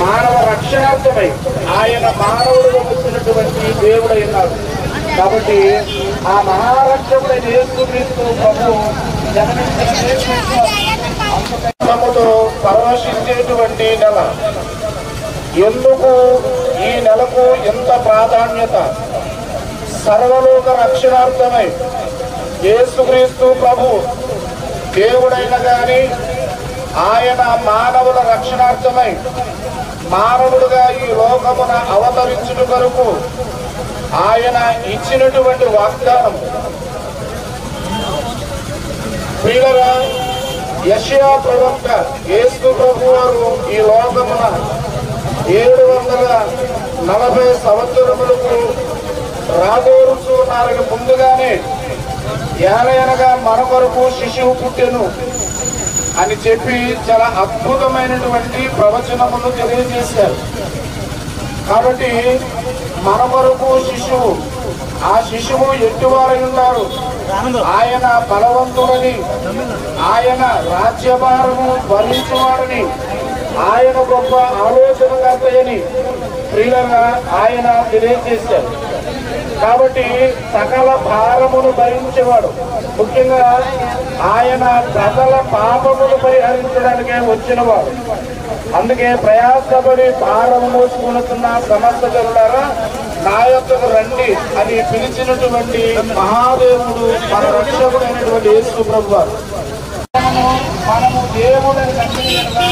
మానవ రక్షణార్థమై ఆయన మానవుడుగా వచ్చినటువంటి దేవుడై ఉన్నాడు. కాబట్టి ఆ మహారక్షకుడైన యేసుక్రీస్తు ప్రభువు జన్మతో పరవశించేటువంటి నెల. ఎందుకు ఈ నెలకు ఎంత ప్రాధాన్యత? సర్వలోక రక్షణార్థమై యేసుక్రీస్తు ప్రభు దేవుడైన గాని ఆయన మానవుల రక్షణార్థమై మానవుడుగా ఈ లోకమున అవతరించుట కొరకు ఆయన ఇచ్చినటువంటి వాగ్దానం. ప్రియులారా, యెషయా ప్రవక్త యేసు ప్రభు వారు ఈ లోకమున 740 సంవత్సరములకు రాబోరుచున్నారని ముందుగానే ఏలయనగా మన కొరకు శిశువు పుట్టెను అని చెప్పి చాలా అద్భుతమైనటువంటి ప్రవచనములు తెలియజేశారు. కాబట్టి మన కొరకు శిశువు, ఆ శిశువు ఎట్టువారై ఉన్నారు. ఆయన బలవంతుడని, ఆయన రాజ్యభారము భరించువాడని, ఆయన గొప్ప ఆలోచనకర్తయని ప్రియులంగా ఆయన తెలియజేశారు. కాబట్టి సకల భారమును భరించేవాడు. ముఖ్యంగా ఆయన ప్రజల పాపములు పరిహరించడానికే వచ్చినవాడు. అందుకే ప్రయాసపడి భారము మోసుకున్న సమస్త జనులారా నా యొక్కకు రండి అని పిలిచినటువంటి మహాదేవుడు మన రక్షకుడైనటువంటి యేసు ప్రభువారు. మనము దేవుడిని రక్షించగా,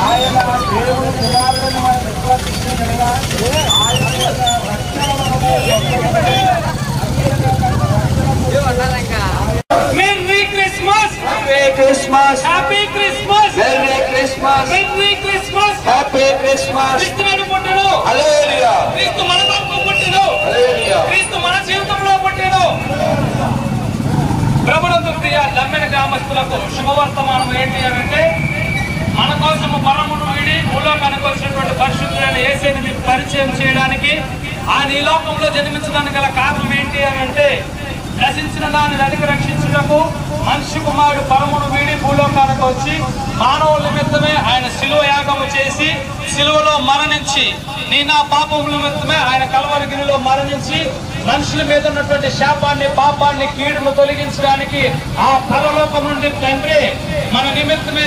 ఆయన దేవుడి కుమారుడిని మనం విశ్వసించగా, ఆయన Merry Christmas! Merry Christmas! Happy Christmas! Merry Christmas! Merry Christmas! Happy Christmas! క్రీస్తునాడు పుట్టెను. Hallelujah! క్రీస్తు మన కొరకు పుట్టెను. Hallelujah! క్రీస్తు మన జీవితంలో పుట్టెను. ప్రభునందు ప్రియ భక్తులకు శుభవర్తమానం ఏంటి అంటే, మన కోసము పరమును వీడి భూలోకానికి వచ్చినటువంటి పరిశుద్ధులైన యేసుని మీకు పరిచయం చేయడానికి, ఆయన ఈ లోకంలో జన్మించడానికి గల కారణం ఏంటి అంటే, నశించిన దాన్ని నడికి రక్షించుటకు మనిషి కుమారుడు పరమును వీడి భూలోకానికి వచ్చి మానవుల నిమిత్తమే ఆయన శిలువ యాగము చేసి శిలువలో మరణించి, నా పాపముల నిమిత్తమే ఆయన కల్వరి గిరిలో మరణించి మనుషుల మీద ఉన్నటువంటి శాపాన్ని, పాపాన్ని, కీడును తొలగించడానికి ఆ పరలోకం నుండి తండ్రి మన నిమిత్తమే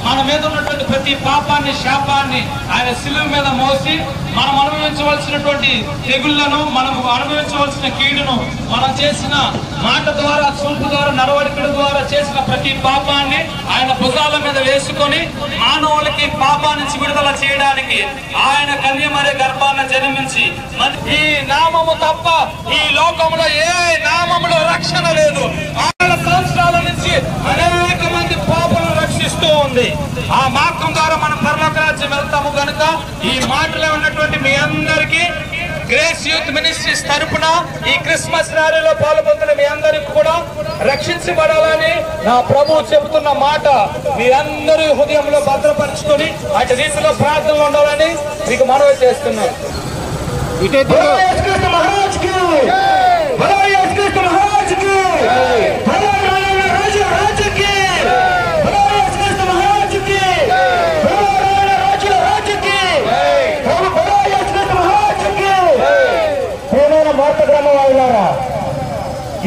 మన మీద ఉన్నటువంటి ప్రతి పాపాన్ని, శాపాన్ని ఆయన శిలువ మీద మోసి మనం అనుభవించవలసినటువంటి తెగుళ్లను, మనం అనుభవించవలసిన కీడును, మనం చేసిన మాట ద్వారా, చూపు ద్వారా, నడవడికల ద్వారా చేసిన ప్రతి పాపాన్ని ఆయన భుజాల మీద వేసుకొని మానవులకి పాపా నుంచి విడుదల చేయడానికి ఆయన కన్యమరి గర్భాన్ని జన్మించి, ఈ నామము తప్ప ఈ లోకంలో ఏ నామములో రక్షణ లేదు. 1000 సంవత్సరాల నుంచి అనేక మంది పాపలను రక్షిస్తూ ఉంది. ఆ మార్గం ద్వారా మనం పరలోక రాజ్యం వెళ్తాము కనుక ఈ మాటలో ఉన్నటువంటి మీ అందరికీ గ్రేస్ యూత్ మినిస్ట్రీస్ తరపున ఈ క్రిస్మస్ ర్యాలీలో పాల్గొంటున్న మీ అందరికి కూడా రక్షించబడాలని నా ప్రభువు చెబుతున్న మాట మీ అందరూ హృదయంలో భద్రపరుచుకొని అటు రీతిలో ప్రార్థనలు ఉండాలని మీకు మనవి చేస్తున్నాను.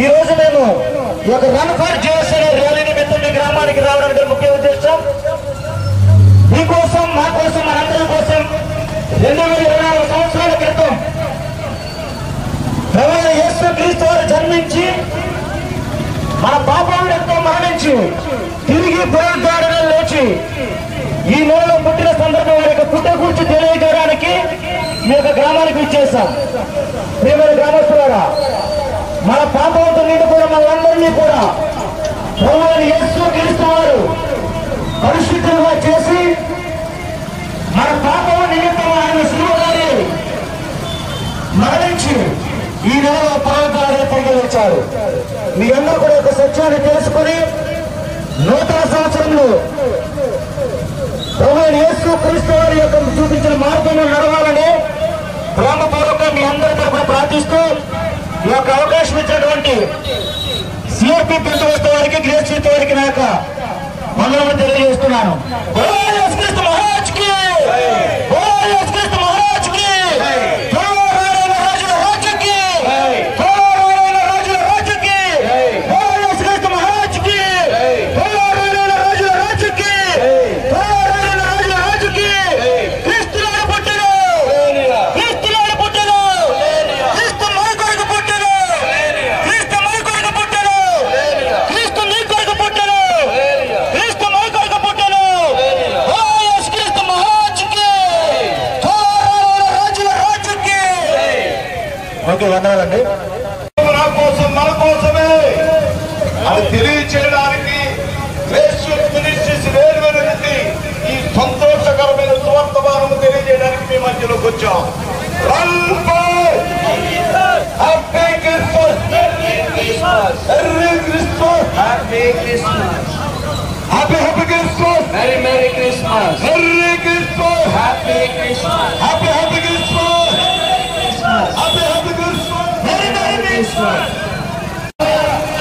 ఈ రోజు మేము ఈ యొక్క రన్ ఫర్ జీసస్ అనే ర్యాలీ నిమిత్తం మీ గ్రామానికి రావడానికి ముఖ్య ఉద్దేశం, మీకోసం, మా కోసం, మనందరి కోసం 2024 సంవత్సరాల క్రితం ప్రభువైన యేసుక్రీస్తు వారు జన్మించి మన పాపాలతో మరణించి తిరిగి పునరుద్ధరణలో లేచి ఈ నెలలో పుట్టిన సందర్భం వారి యొక్క పుట్ట గురించి తెలియజేయడానికి మీ యొక్క గ్రామానికి ఇచ్చేసాం. ప్రియమైన గ్రామస్తులారా, మన పాపంతో నిండుకున్న మనందరినీ కూడా ప్రభువైన యేసుక్రీస్తు వారు పరిశుద్ధంగా చేసి మన పాపం నిమిత్తం ఆయన శిలువలో మరణించి ఈ నెలలో పునరుద్ధరణ వచ్చారు. మీ అందరూ కూడా ఒక సత్యాన్ని తెలుసుకుని నూతన సంవత్సరంలో ప్రభువైన యేసుక్రీస్తు వారి యొక్క చూపించిన మార్గంలో నడవాలని ప్రేమపూర్వకంగా మీ అందరి తరపున ప్రార్థిస్తూ ఈ యొక్క అవకాశం ఇచ్చినటువంటి సిఆర్పి పెంచవస్తు వారికి, గ్రేస్ యూత్ వారికి నా యొక్క వందనములు తెలియజేస్తున్నాను. వందనాలండి. నా కోసం, మన కోసమే అది తెలియచేయడానికి గ్రేస్ యూత్ మినిస్ట్రీస్ వేరువేరుంది ఈ సంతోషకరమైన సువర్తమానము తెలియజేయడానికి మీ మధ్యలోకి వచ్చాం.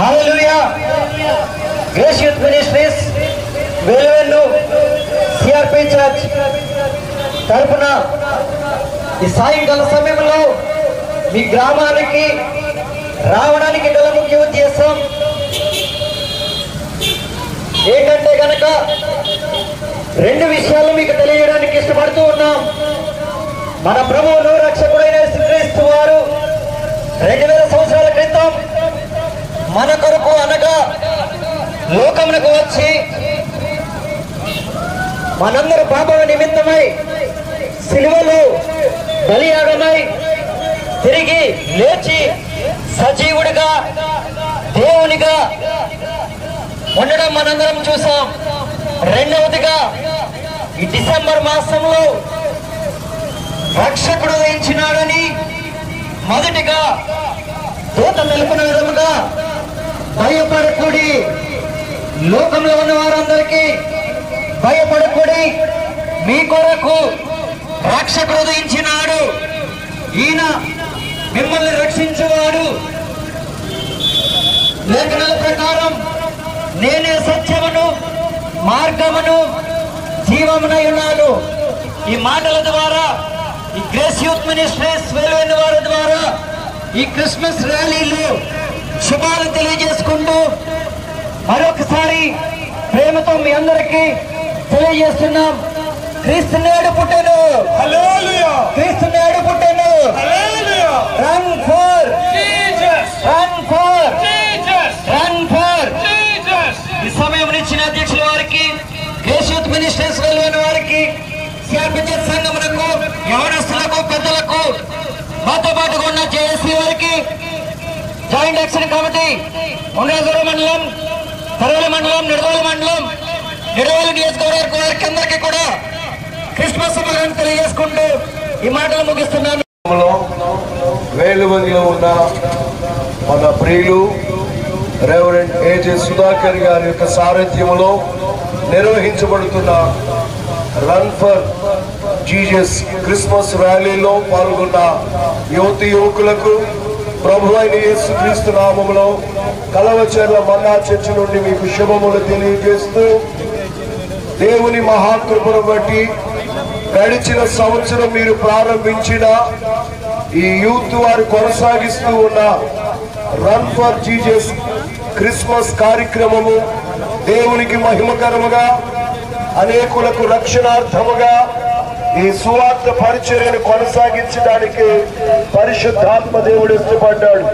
హల్లెలూయా. గ్రేస్ యూత్ మినిస్ట్రీస్ వేలువెన్ను సిఆర్పి చర్చ్ తరపున ఈ సాయంకాల సమయంలో మీ గ్రామానికి రావడానికి గల ముఖ్య ఉద్దేశం ఏంటంటే కనుక 2 విషయాలు మీకు తెలియజేయడానికి ఇష్టపడుతూ ఉన్నాం. మన ప్రభువును రక్షకుడైన యేసుక్రీస్తు వారు 2000 సంవత్సరాల క్రితం మన కొరకు అనగా లోకమునకు వచ్చి మనందరూ పాపల నిమిత్తమై సిలువలో బలియాగమై తిరిగి లేచి సజీవుడిగా దేవునిగా ఉండడం మనందరం చూసాం. రెండవదిగా ఈ డిసెంబర్ మాసంలో రక్షకుడు వేయించినాడని మొదటిగా దూత తెలుపున విధముగా భయపడకూడి లోకంలో ఉన్న వారందరికీ భయపడకూడి మీ కొరకు రక్షకుడు ఉదయించినాడు. ఈయన మిమ్మల్ని రక్షించేవాడు. లేఖనాల ప్రకారం నేనే సత్యమును మార్గమును జీవమునై ఉన్నాను. ఈ మాటల ద్వారా ఈ గ్రేస్ యూత్ మినిస్ట్రీస్ వెలువైన వారి ద్వారా ఈ క్రిస్మస్ ర్యాలీలు శుభాలు తెలియజేసుకుంటూ మరొకసారి ప్రేమతో మీ అందరికీ తెలియజేస్తున్నాం. క్రీస్తు నేడు పుట్టెను, క్రీస్తు నేడు పుట్టెను. Run for Jesus, run for Jesus, run for Jesus. ఈ సమయం ఇచ్చిన అధ్యక్షుల వారికి, గ్రేస్ యూత్ మినిస్ట్రీస్ వెలువైన వారికి, సిఆర్పిజి సంఘములకు, యవనస్తులకు, పెద్దలకు, మాతో పాటుగా ఉన్న జేఏసీ వారికి, జాయింట్ యాక్షన్ కమిటీ ఉంగరాజుల మండలం, తరవల మండలం, నిడదవోలు మండలం, నిడదవోలు నియోజకవర్గ వారికి అందరికీ కూడా క్రిస్మస్ శుభాకాంక్షలు తెలియజేసుకుంటూ ఈ మాటలు ముగిస్తున్నాను. వేలువనిలో ఉన్న మన ప్రియులు రెవరెండ్ ఏజే సుధాకర్ గారి యొక్క సారథ్యంలో నిర్వహించబడుతున్న రన్ ఫర్ జీసస్ క్రిస్మస్ ర్యాలీలో పాల్గొన్న యువతి యువకులకు ప్రభు అయిన యేసుక్రీస్తు నామములో కలవచర్ల మన్నా చర్చి నుండి మీకు శుభములు తెలియజేస్తూ, దేవుని మహాకృపను బట్టి గడిచిన సంవత్సరం మీరు ప్రారంభించిన ఈ యూత్ వారు కొనసాగిస్తూ ఉన్న రన్ ఫర్ జీసస్ క్రిస్మస్ కార్యక్రమము దేవునికి మహిమకరముగా, అనేకులకు రక్షణార్థముగా ఈ సువార్త పరిచర్యను కొనసాగించడానికి పరిశుద్ధాత్మ దేవుడు ఇష్టపడ్డాడు.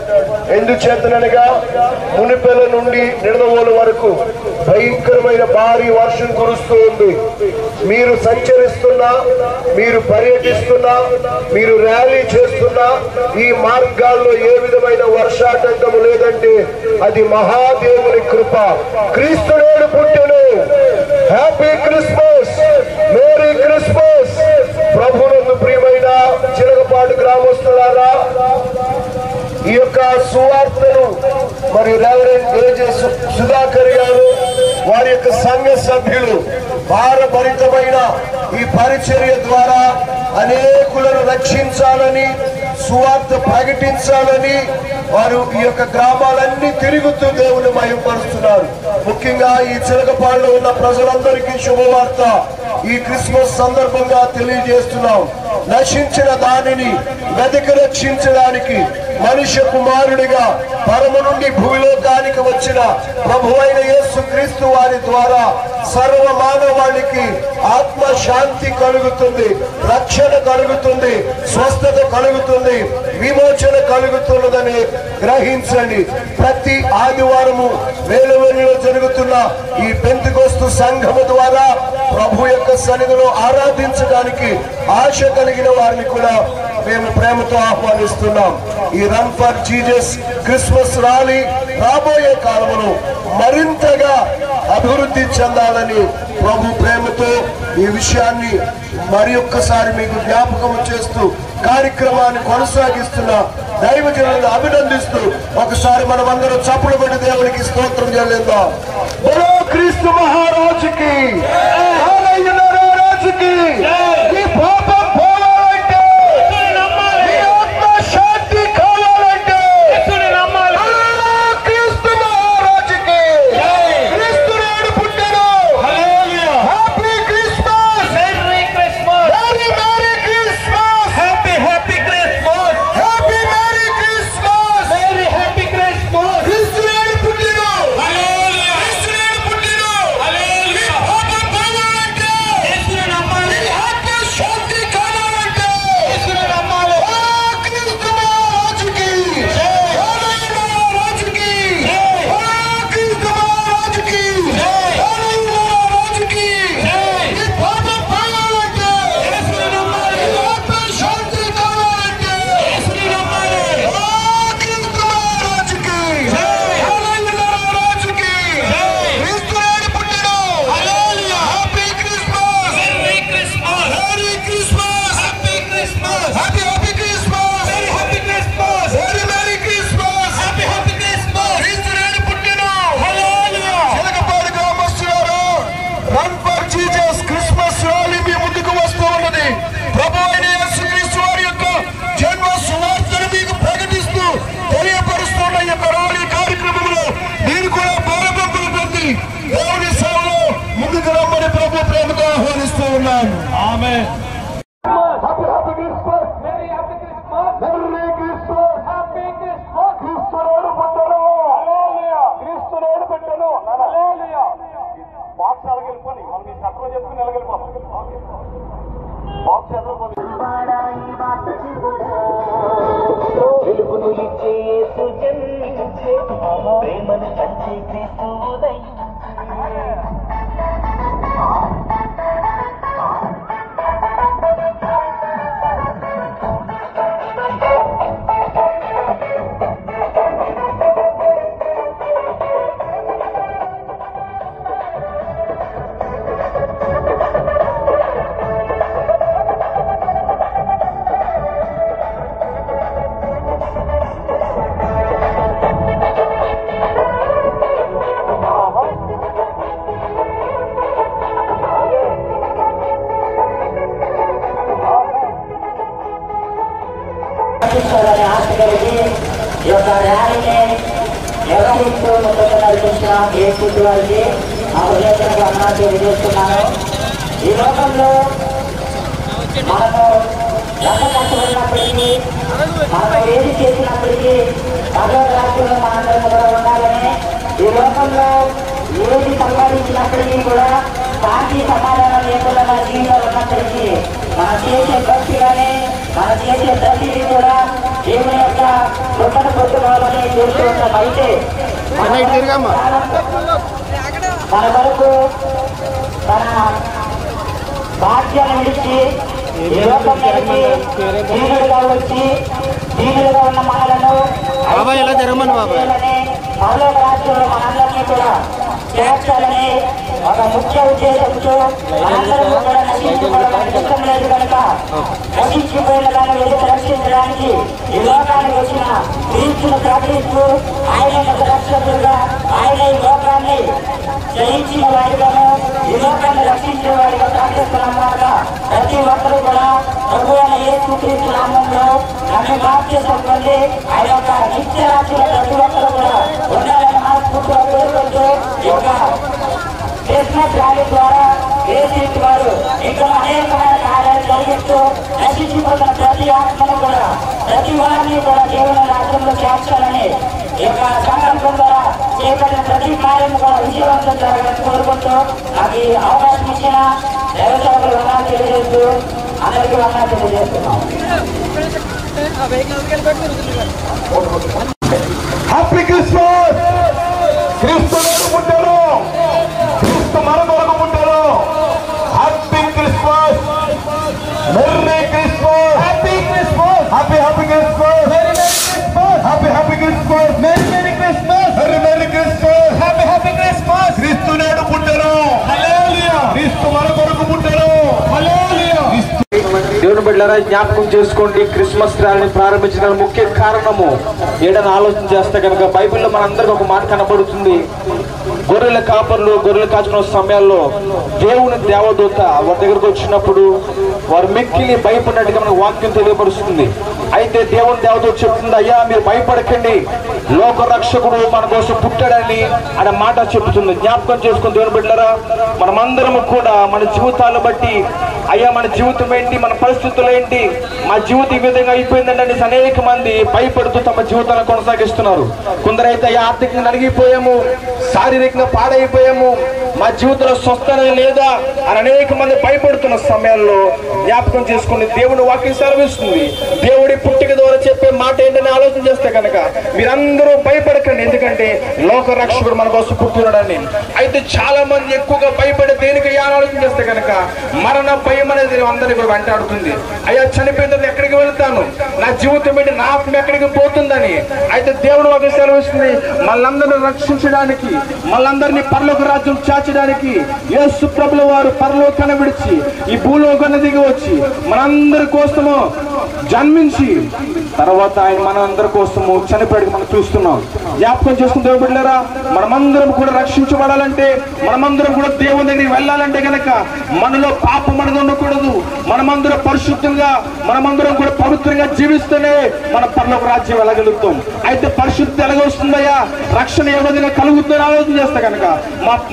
ఎందుచేతనగా మునిపెల నుండి నిడదవోలు వరకు భయంకరమైన భారీ వర్షం కురుస్తూ ఉంది. మీరు సంచరిస్తున్నా, మీరు పర్యటిస్తున్నా, మీరు ర్యాలీ చేస్తున్నా ఈ మార్గాల్లో ఏ విధమైన వర్షాటంకము లేదంటే అది మహాదేవుని కృప. క్రీస్తు నేడు పుట్టెను. Happy Christmas, merry Christmas. ప్రభునందు ప్రియమైన చిలకపాటు గ్రామస్తులారా, ఈ యొక్క సువార్తను మరి రెవరెండ్ ఏజే సుధాకర్ గారు, వారి యొక్క సంఘ సభ్యులు భారభరితమైన ఈ పరిచర్య ద్వారా అనేకులను రక్షించాలని, సువార్త ప్రకటించాలని వారు ఈ యొక్క గ్రామాలన్నీ తిరుగుతూ దేవుని మహిమపరుస్తున్నారు. ముఖ్యంగా ఈ చిలకపాడులో ఉన్న ప్రజలందరికీ శుభవార్త ఈ క్రిస్మస్ సందర్భంగా తెలియజేస్తున్నాం. నశించిన దానిని వెతికి రక్షించడానికి మనుష్య కుమారుడిగా పరము నుండి భూమిలోకానికి వచ్చిన ప్రభువైన యేసుక్రీస్తు వారి ద్వారా సర్వ మానవాళికి ఆత్మ శాంతి కలుగుతుంది, రక్షణ కలుగుతుంది, స్వస్థత కలుగుతుంది, విమోచన కలుగుతున్నదని గ్రహించండి. ప్రతి ఆదివారము వేలువెల్లిలో జరుగుతున్న ఈ పెంతెకోస్తు సంఘము ద్వారా ప్రభు యొక్క సన్నిధిలో ఆరాధించడానికి ఆశ కలిగిన వారిని కూడా మేము ప్రేమతో ఆహ్వానిస్తున్నాం. ఈ run for Jesus Christmas rally రాబోయే కాలంలో మరింతగా అభివృద్ధి చెందాలని ప్రభు ప్రేమతో ఈ విషయాన్ని మరి ఒక్కసారి మీకు జ్ఞాపకం చేస్తూ కార్యక్రమాన్ని కొనసాగిస్తున్న దైవజనులను అభినందిస్తూ ఒకసారి మనం అందరం చప్పులు పెట్టి దేవునికి స్తోత్రం చెల్లిద్దాం. బలో క్రీస్తు మహారాజుకి, రాజుకి, ఈ పాపం పోవాలంటే, ఈ ఆత్మ శాంతి కావాలంటే క్రీస్తు మహారాజుకి, క్రీస్తు నాడు పుట్టెను. Happy Christmas, merry Christmas, merry merry Christmas, happy happy Christmas, happy merry Christmas, merry happy Christmas. క్రీస్తు నాడు పుట్టెను. క్రీస్తు నాడు పుట్టెను. ఈ పాపం పోవాలంటే, ఈ ఆత్మ బాక్స్ ఎలాగెళ్ళిపోయి మనం మీ సత్రం చెప్పుకుని ఎలాగెళ్ళిపోతాం బాక్స్ ఎదురుపోయి వెలుగును ఇచ్చే యేసు జన్మించే ప్రేమను పంచే క్రీస్తు ఉదయించే ఆశ కలిగి ఈ యొక్క ర్యాలీని నిర్వహిస్తూ ముందుకు నడిపించిన ఏసీ వారికి ఆ హృదయపూర్వక వందనాలు తెలియజేస్తున్నాను. ఈ లోకంలో మనము ఎంత కష్టపడినప్పటికీ మనము ఏది చేసినప్పటికీ భగవద్ రాజ్యంలో మనందరం కూడా ఉండాలని, ఈ లోకంలో ఏది సంపాదించినప్పటికీ కూడా శాంతి సమాధానం లేకుండా మన జీవితంలో ఉన్నప్పటికీ మనం చేసే భక్తి కానీ మనం చేసే ప్రతిదీ కూడా దేవుని యొక్క కృపను పొందుకోవాలని చేస్తూ ఉంటాం. అయితే మన వరకు తన భాగ్యాన్ని విడిచి ఈ లోకం మీదకి దీనులుగా వచ్చి దీనులుగా ఉన్న మనలను పరలోక రాజ్యంలో మనందరినీ కూడా చేర్చాలని ఒక ముఖ్య ఉద్దేశంతో మనందరూ కూడా నశించుకోవడానికి ఇష్టం లేదు కనుక నశించిపోయిన దాన్ని ఎదురు రక్షించడానికి ఈ లోకానికి వచ్చిన క్రీస్తును ప్రకటిస్తూ ఆయన రక్షకులుగా ఆయన ఈ లోకాన్ని జయించిన వాడిగాను ఈ లోకాన్ని రక్షించిన వాడిగా ప్రకటిస్తున్నాం కనుక ప్రతి ఒక్కరూ కూడా ప్రభు అయిన యేసుక్రీస్తు నామంలో నన్ను బాప్తిసం పొంది ఆయన యొక్క నిత్య రాజ్యంలో ప్రతి ఒక్కరూ కూడా ఉండాలని మనస్ఫూర్తిగా కోరుకుంటూ ఈ యొక్క క్రిస్మస్ ర్యాలీ ద్వారా ఏసీఎస్ వారు ఇంకా అనేకమైన కార్యాలు జరిగిస్తూ నశించిపోతున్న ప్రతి ఆత్మను కూడా ప్రతి వారిని కూడా దేవుని రాజ్యంలో చేర్చాలని ఈ యొక్క సంకల్పం ద్వారా చేపట్టిన ప్రతి కార్యం కూడా విజయవంతం జరగాలని కోరుకుంటూ నాకు ఈ అవకాశం ఇచ్చిన దేవసేవకులు వందనాలు తెలియజేస్తూ అందరికీ వందనాలు తెలియజేస్తున్నాం. Happy Christmas. క్రీస్తు పుట్టారు, క్రీస్తు మన కొరకు పుట్టారు. Happy Christmas, merry Christmas, happy Christmas, happy happy Christmas, merry Christmas, happy happy Christmas, merry merry Christmas, merry merry Christmas, happy happy Christmas. క్రీస్తు నేడు పుట్టారు. హల్లెలూయా. క్రీస్తు మన కొరకు పుట్టారు. హల్లెలూయా. దేవుని బిడ్డలారా, జ్ఞాపకం చేసుకోండి, క్రిస్మస్ ర్యాలీని ప్రారంభించడానికి ముఖ్య కారణము ఏడని ఆలోచన చేస్తే కనుక బైబిల్లో మనందరికీ ఒక మాట కనబడుతుంది. గొర్రెల కాపర్లు గొర్రెలు కాచుకున్న సమయాల్లో దేవుని దేవదూత వారి దగ్గరకు వచ్చినప్పుడు వారు మిక్కిలి భయపడినట్టుగా మనకు వాక్యం తెలియపరుస్తుంది. అయితే దేవుని దేవదూత చెప్తుంది, అయ్యా మీరు భయపడకండి, లోక రక్షకుడు మన కోసం పుట్టాడని అనే మాట చెప్తుంది. జ్ఞాపకం చేసుకుని దేవుని బిడ్డలారా, మనమందరము కూడా మన జీవితాలను బట్టి అయ్యా మన జీవితం ఏంటి, మన పరిస్థితులు ఏంటి, మా జీవితం ఈ విధంగా అయిపోయిందంటే అనేసి అనేక మంది భయపడుతూ తమ జీవితాలను కొనసాగిస్తున్నారు. కొందరైతే ఆర్థికంగా నలిగిపోయాము, శారీరకంగా పాడైపోయాము, మా జీవితంలో స్వస్థత లేదా అని అనేక మంది భయపడుతున్న సమయాల్లో జ్ఞాపకం చేసుకుని దేవుని వాక్యం సెలవిస్తుంది. దేవుడి పుట్టిక ద్వారా చెప్పే మాట ఏంటని ఆలోచన చేస్తే కనుక మీరందరూ భయపడకండి, ఎందుకంటే లోక రక్షకుడు మన కోసం పుట్టినాడని. అయితే చాలా మంది ఎక్కువగా భయపడే దేనికి ఆలోచన చేస్తే కనుక మరణ భయం అనేది అందరినీ కూడా వెంటాడుతుంది. అయ్యా చనిపోయిన తర్వాత ఎక్కడికి వెళ్తాను, నా జీవితం ఏంటి, నా ఆత్మ ఎక్కడికి పోతుందని. అయితే దేవుడు వాక్యం సెలవిస్తుంది, మళ్ళందరినీ రక్షించడానికి, మళ్ళందరినీ పరలోక రాజ్యం చాచడానికి యేసు ప్రభుల వారు పరలోకాన్ని విడిచి ఈ భూలోకాన్ని దిగి వచ్చి మనందరి కోసము జన్మించి తర్వాత ఆయన మనందరి కోసము చనిపోయాడు మనం చూస్తున్నాం. జ్ఞాపకం చేసుకుని దేవుని బిడ్డలారా, మనమందరం కూడా రక్షించబడాలంటే, మనమందరం కూడా దేవుని దగ్గరికి వెళ్ళాలంటే కనుక మనలో పాపం అనేది ఉండకూడదు. మనమందరం పరిశుద్ధంగా, మనమందరం కూడా పవిత్రంగా జీవిస్తేనే మన పరలోక రాజ్యం వెళ్ళగలుగుతాం. అయితే పరిశుద్ధి ఎలాగొస్తుందయ్యా, రక్షణ ఏ విధంగా కలుగుతుందని ఆలోచన చేస్తే కనుక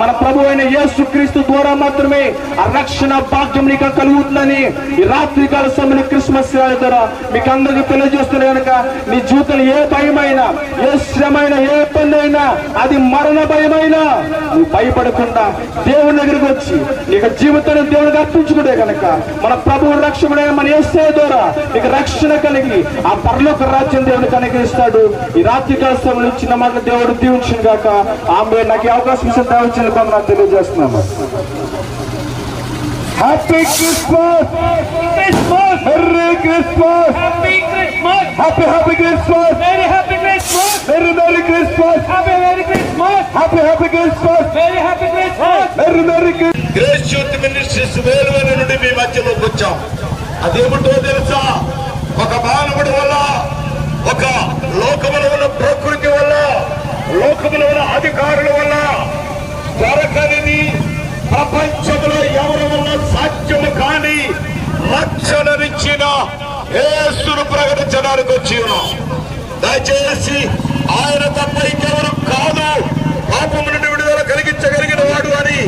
మన ప్రభు అయిన యేసుక్రీస్తు ద్వారా మాత్రమే ఆ రక్షణ భాగ్యం నీకు కలుగుతుందని ఈ రాత్రికాల సమయంలో క్రిస్మస్ ద్వారా మీకు అందరికీ తెలియజేస్తున్నా. కనుక నీ జీవితంలో ఏ భయమైనా, ఏ శ్రమ అయినా ఏ ఇబ్బంది అయినా అది మరణ భయమైనా నువ్వు భయపడకుండా దేవుని దగ్గరికి వచ్చి నీకు జీవితాన్ని దేవునికి అర్పించుకుంటే కనుక మన ప్రభువు రక్షకుడైన మన యేసయ్య ద్వారా నీకు రక్షణ కలిగి ఆ పరలోక రాజ్యం దేవునికి అనుగ్రహిస్తాడు. ఈ రాత్రి కాల సమయంలో ఇచ్చిన మాటలు దేవుడు దీవించును గాక. ఆమె నాకు అవకాశం ఇచ్చిన దేవచన నాకు తెలియజేస్తున్నాము. Happy Christmas, merry Christmas, happy Christmas, happy Christmas, very happy Christmas, merry Christmas, happy Christmas, happy Christmas, very happy Christmas, merry Grace Youth Ministries వేలువెల నుండి మీ మధ్యలోకి వచ్చాం. అదేమిటో తెలుసా? ఒక మానవుడి వల్ల, ఒక లోకములో ఉన్న ప్రకృతి వల్ల, లోకములో ఉన్న అధికారుల వల్ల దొరకనిది, ప్రపంచంలో ఎవరి వల్ల సాధ్యము కాని రక్షణనిచ్చిన యేసును ప్రకటించడానికి వచ్చి ఉన్నాం. దయచేసి ఆయన తప్ప ఇంకెవరు కాదు పాపము నుండి విడుదల కలిగించగలిగిన వాడు అని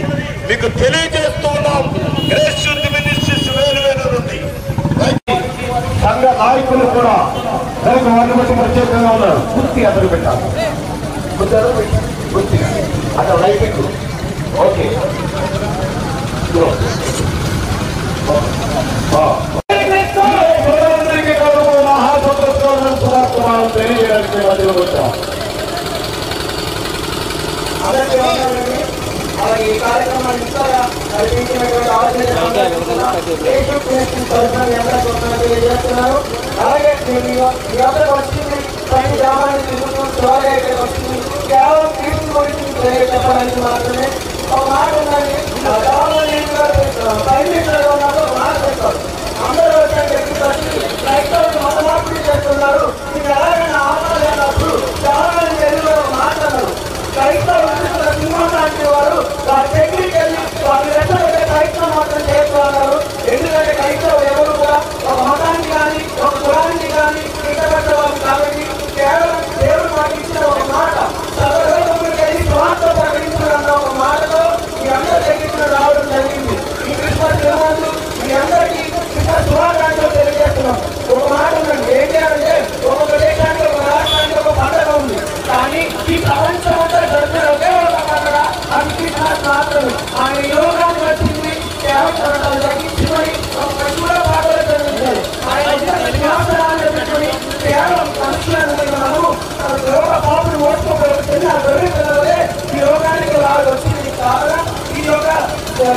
మీకు తెలియజేస్తూ ఉన్నాం. గ్రేస్ యూత్ మినిస్ట్రీస్ వేలువేల నుండి సంఘ నాయకులు కూడా దానికి వారిని బట్టి ప్రత్యేకంగా ఉన్నారు. పూర్తిగా అతను పెట్టాలి, పూర్తిగా అక్కడ లైఫ్ ఓకే. మహాసంతోషం తెలియజేయడానికి మధ్యలో వచ్చాం. ఈ కార్యక్రమాన్ని ఇంకా కల్పించినటువంటి తెలియజేస్తున్నారు. అలాగే వచ్చింది పైన గ్రామాన్ని తిరుగుతూ త్వరగా ఇక్కడ వచ్చింది కేవలం క్రీస్తు గురించి చెప్పడానికి మాత్రమే. ఒక మాట ఉందండి, ప్రైమ్ మినిస్టర్ ఉన్నప్పుడు ఒక మాట చెప్తారు. అందరూ వచ్చి క్రైస్తవులు మత మార్పిడి చేస్తున్నారు, మీకు ఎలాగైనా ఆపలేనప్పుడు చాలా మంది తెలుగులో మాట్లాడరు. క్రైస్తవులు సింహాన్ని వారు వారి దగ్గరికి వెళ్ళి వారి రెచ్చగొట్టే ప్రయత్నం మాత్రం చేస్తున్నారు. ఎందుకంటే క్రైస్తవులు ఎవరు కూడా ఒక మతాన్ని కానీ ఒక కులానికి కానీ ఇష్టపడ్డవారు కాబట్టి కేవలం దేవుడు మాకు ఇచ్చిన ఒక మాట సర్వలోకములకు వెళ్ళి స్వార్థ ప్రకటించాలన్న ఒక మాటతో మీ అందరి దగ్గరికి రావడం జరిగింది. ఈ క్రిస్మస్ రోజు మీ అందరికీ క్రిస్మస్ శుభాకాంక్షలు తెలియజేస్తున్నాం. ఒక మాట ఉందండి, ఏం చేయాలంటే ఒక్కొక్క దేశానికి ఒక రాష్ట్రానికి ఒక పండుగ ఉంది, కానీ ఈ ప్రపంచం అంతా జరిగిన ఒకే ఒక పండుగ అది క్రిస్మస్ మాత్రమే. ఆయన యోగాన్ని వచ్చింది కేవలం తగ్గించుకొని ఒక కూడా పాటలు చదివించారు. ఆయన శాసనాన్ని పెట్టుకుని కేవలం మనుషులను మనము యోగ పాపను ఓడ్చుకోగలుగుతుంది. ఆ గొర్రె పిల్లలే ఈ యోగానికి వాళ్ళు వచ్చింది కారణం. ఈ యోగ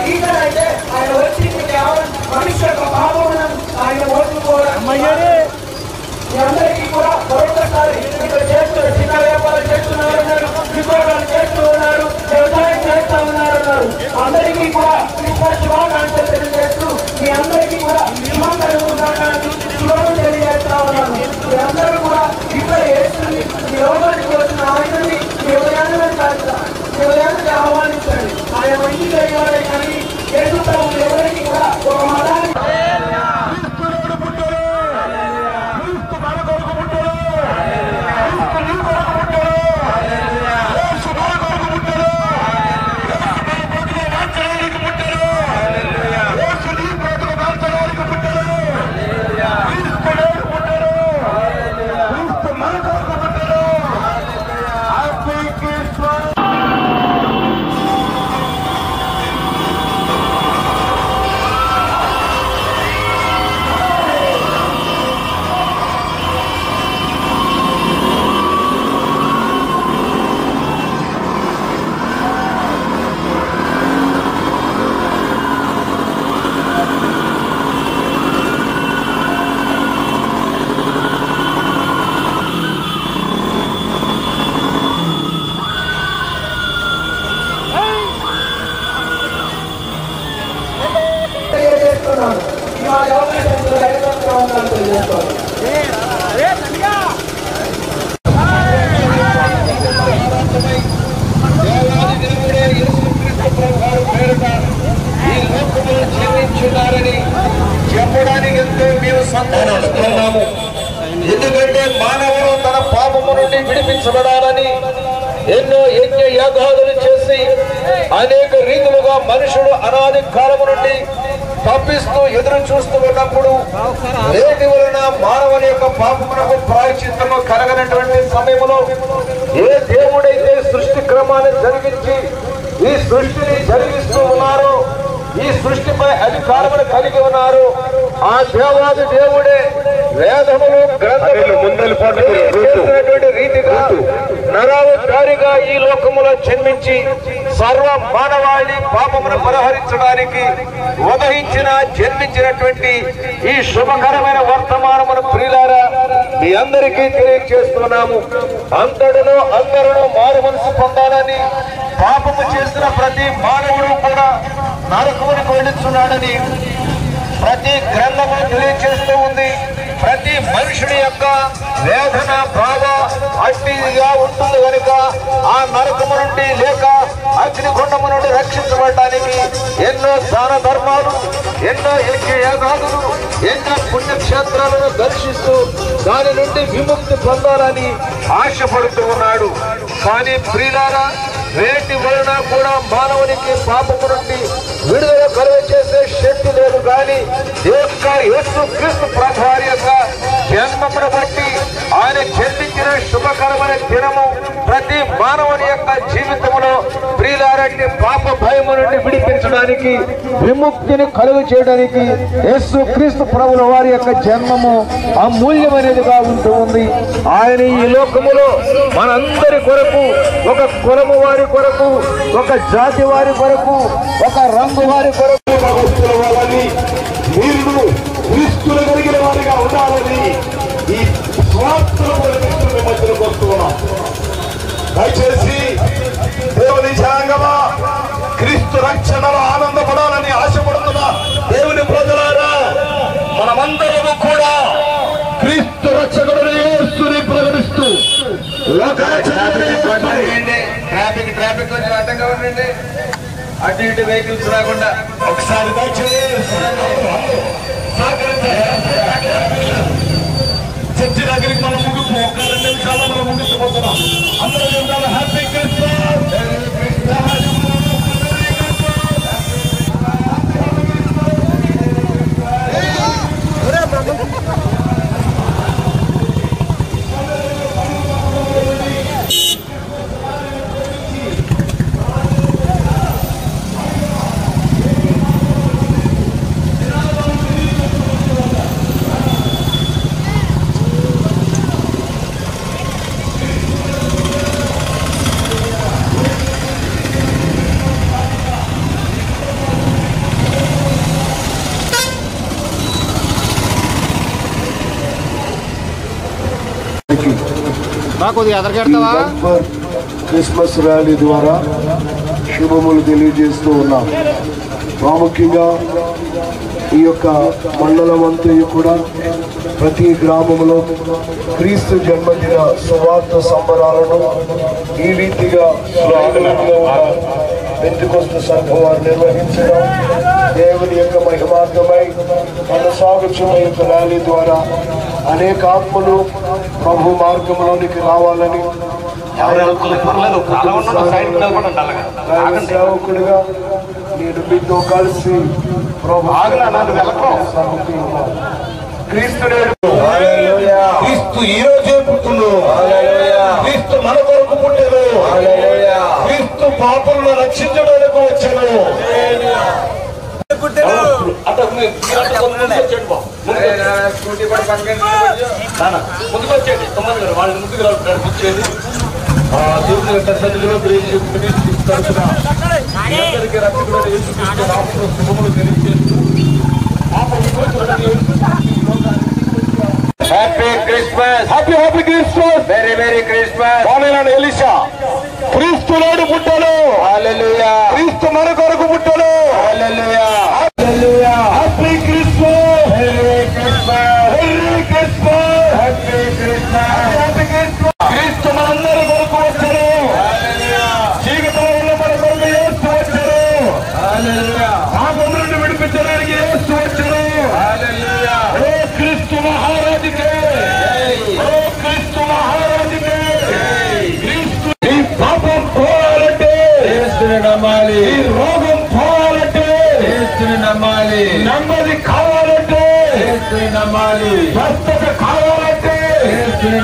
రీజన్ అయితే ఆయన వచ్చింది కేవలం మనిషి యొక్క పాపమును ఆయన ఓడ్చుకోవడం. మీ అందరికీ కూడా మరొకసారి ఇక్కడ చేస్తున్నారు, చిన్న వ్యాపారం చేస్తున్నారు, ఉద్యోగాలు చేస్తూ ఉన్నారు, వ్యవసాయం చేస్తూ ఉన్నారు. అందరికీ కూడా క్రిస్మస్ శుభాకాంక్షలు తెలియజేస్తూ మీ అందరికీ కూడా శుభం తెలియజేస్తా ఉన్నాను. మీ అందరూ కూడా ఇక్కడ వేస్తుంది ఈ యోగానికి వచ్చిన ఆయనని హృదయాన్ని ఆహ్వానించండి. ఆయన మంచి జరిగారే కానీ చేస్తున్నాము ఎవరికి కూడా ఒక మతాన్ని చెప్పడానికి ఎంతో మేము సంతోషిస్తున్నాము. ఎందుకంటే మానవుడు తన పాపము నుండి విడిపించబడాలని ఎన్నో యజ్ఞ యాగాదులు చేసి అనేక రీతులుగా మనుషుడు అనాది కాలము నుండి తప్పిస్తూ ఎదురు చూస్తూ ఉన్నప్పుడు నేటి వలన మానవుని యొక్క పాపమునకు ప్రాయశ్చిత్తము కలగనటువంటి సమయంలో ఏ దేవుడైతే సృష్టి క్రమాన్ని జరిగించి ఈ సృష్టిని జరిగిస్తూ ఉన్నారో, ఈ సృష్టిపై అధికారమును కలిగి ఉన్నారు, ఆ దేవాది దేవుడే వేదములు గ్రంథములు రీతిగా నరావతారిగా ఈ లోకములో జన్మించి సర్వ మానవాళి పాపమును పరిహరించడానికి జన్మించినటువంటి ఈ శుభకరమైన వర్తమానమును ప్రియులారా మీ అందరికీ తెలియజేస్తున్నాము. అందరూ మారు మనసు పొందాలని, పాపము చేసిన ప్రతి మానవుడు కూడా నరకమునికి వెళుతున్నాడని ప్రతి గ్రంథము తెలియజేస్తూ ఉంది. ప్రతి మనుషుని యొక్క వేదన బాధ అట్టిగా ఉంటుంది కనుక ఆ నరకము నుండి లేక అగ్నిగుండము నుండి రక్షించబడటానికి ఎన్నో దాన ధర్మాలు, ఎన్నో యజ్ఞయాగాదులు, ఎన్నో పుణ్యక్షేత్రాలను దర్శిస్తూ దాని నుండి విముక్తి పొందాలని ఆశపడుతూ ఉన్నాడు. కానీ ప్రియులారా, వేటి వలన కూడా మానవునికి పాపము నుండి విడుదల కలుగ చేసే శక్తి లేదు. కానీ యేసు క్రీస్తు ప్రభువారి యొక్క జన్మమును బట్టి ఆయన జన్మించిన శుభకరమైన దినము ప్రతి మానవుని యొక్క జీవితంలో ప్రియులారంటి పాప భయము నుండి విడిపించడానికి, విముక్తిని కలుగు చేయడానికి యేసు క్రీస్తు ప్రభుల వారి యొక్క జన్మము అమూల్యమైనదిగా ఉంటూ ఉంది. ఆయన ఈ లోకములో మనందరి కొరకు, ఒక కులము వారి కొరకు, ఒక జాతి వారి కొరకు, ఒక రంగు వారి కొరకు మీరు క్రీస్తులు కలిగిన వారిగా ఉండాలని ఈ స్వార్థుల మధ్యలోకి వస్తున్నాం. దయచేసి దేవుని జనాంగమా, క్రీస్తు రక్షణలో ఆనందపడాలని ఆశపడుతున్న దేవుని ప్రజలారా, మనమందరము కూడా క్రీస్తు రక్షకుడు యేసుని ప్రకటిస్తూ ట్రాఫిక్ కొంచెం అడ్డంగా ఉండండి, అటు ఇటు వెహికల్స్ రాకుండా ఒకసారి చర్చి దగ్గరికి మనం ముగిపు ఒక 2 నిమిషాల్లో మనం ముగిసిపోతున్నాం. అందరూ చెప్తాను హ్యాపీ క్రిస్మస్. క్రిస్మస్ ర్యాలీ ద్వారా శుభములు తెలియజేస్తూ ఉన్నాం. ప్రాముఖ్యంగా ఈ యొక్క మండలం అంతయు కూడా ప్రతి గ్రామంలో క్రీస్తు జన్మదిన సువార్త సంబరాలను ఈ రీతిగా పెంతుకొస్తు సంఘం వారు నిర్వహించడం, దేవుని యొక్క మహిమార్థమై కొనసాగుతున్న యొక్క ర్యాలీ ద్వారా అనేక ఆత్మలు ప్రభు మార్గంలోనికి రావాలని సేవకుడిగా నేను మీతో కలిసి క్రీస్తు ఈ రోజే పుట్టును, క్రీస్తు మన కొరకు పుట్టెను, క్రీస్తు పాపలను రక్షించడానికి వచ్చాను. ముందుకు వచ్చేది 9 గారు వాళ్ళు ముందుకు నడిపించేది దేవుని యొక్క సన్నిధిలో తరఫున అందరికీ రక్షకుడు యేసుక్రీస్తు నామములో శుభములు తెలియజేస్తూ happy Christmas, happy Christmas, very Christmas. బాలైన ఎలీషా క్రీస్తు నాడు పుట్టాడు, హల్లెలూయా. క్రీస్తు మన కొరకు పుట్టాడు, hallelujah, hallelujah. Happy Christmas, merry Christmas, merry Christmas, happy Christmas, happy Christmas. Kristu మనందరి కొరకు వచ్చాడు, హల్లెలూయా. జీవితంలో మన కొరకు యేసు వచ్చాడు, హల్లెలూయా. పాపం నుండి విడిపించడానికి యేసు వచ్చాడు, హల్లెలూయా. ఓ క్రీస్తు మహారాజుకే, ఓ క్రీస్తు మహారాజుకే. క్రీస్తు ఈ పాపం పోవాలంటే యేసుని నమ్మాలి, ఈ రోగం నమ్మాలి. స్వస్థత కావాలంటే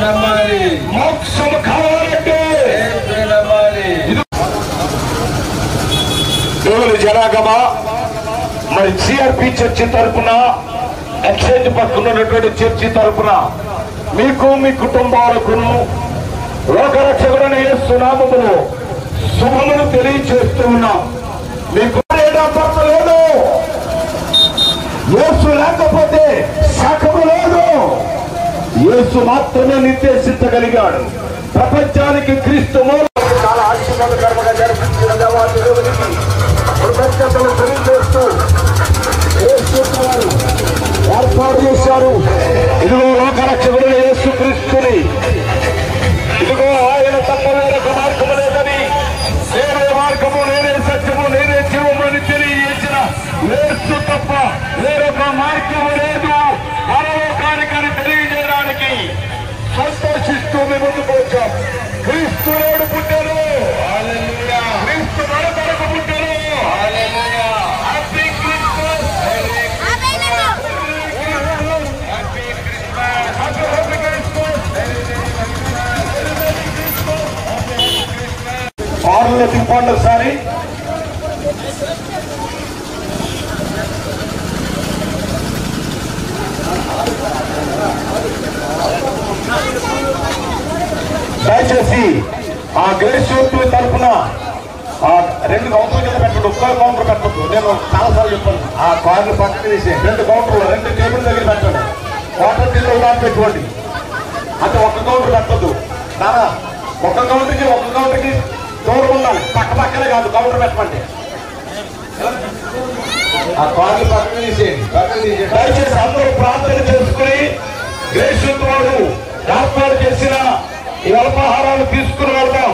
నమ్మాలి. మోక్షం కావాలంటే నమ్మాలి. దేవుని జనాగమా మరి సిఆర్పి చర్చి తరఫున ఎక్స్చేంజ్ పక్కన ఉన్నటువంటి చర్చి తరఫున మీకు మీ కుటుంబాలకును లోకరక్షకుడైన యేసు నామములో శుభమును తెలియజేస్తూ ఉన్నాం. మీకు పట్టలేదు, యేసు లేకపోతే శాఖము లేదు. యేసు మాత్రమే నిర్దేశించగలిగాడు. ప్రపంచానికి క్రీస్తు చాలా ఆశీర్వాదకరంగా జరిపించిన దేవునికి కృతజ్ఞతలు తెలియజేస్తూ ఏర్పాటు చేశారు. ఇదిగో లోకరక్షకుడు యేసు క్రీస్తుని, ఇదిగో ఆయన తప్ప వేరొక మార్గము లేదని, నేనే మార్గము, నేనే సత్యము, నేనే జీవముని తెలియజేసిన యేసు తప్ప వేరొక మార్గము లేదు పరలోకానికని తెలియజేయడానికి సంతోషిస్తూ మేము ముందుకు వచ్చాం. క్రీస్తు నేడు పుట్టారు, క్రీస్తు నడతలకు పుట్టారు. ఆరులో తిప్పండి ఒకసారి. దయచేసి ఆ గ్రేస్ యూత్ తరఫున రెండు కౌంటర్లు పెట్టండి, ఒక్క కౌంటర్ పెట్టద్దు. నేను చాలాసార్లు చెప్పాను, ఆ కార్లు పక్కన తీసి రెండు కౌంటర్లు, రెండు టేబుల్ దగ్గర పెట్టండి. వాటర్ టిల్లో దాన్ని పెట్టుకోండి. అంటే ఒక్క కౌంటర్ పెట్టద్దు నానా, ఒక్క కౌంటర్కి దూరం ఉండాలి. పక్క పక్కనే కాదు కౌంటర్ పెట్టమండి. ఆ కార్లు పక్కన తీసేయండి. దయచేసి అందరూ ప్రార్థన చేసుకుని గ్రేస్ యూత్ వాడు ఏర్పాటు చేసిన ఈ అల్పాహారాలు తీసుకుని వెళ్తాం.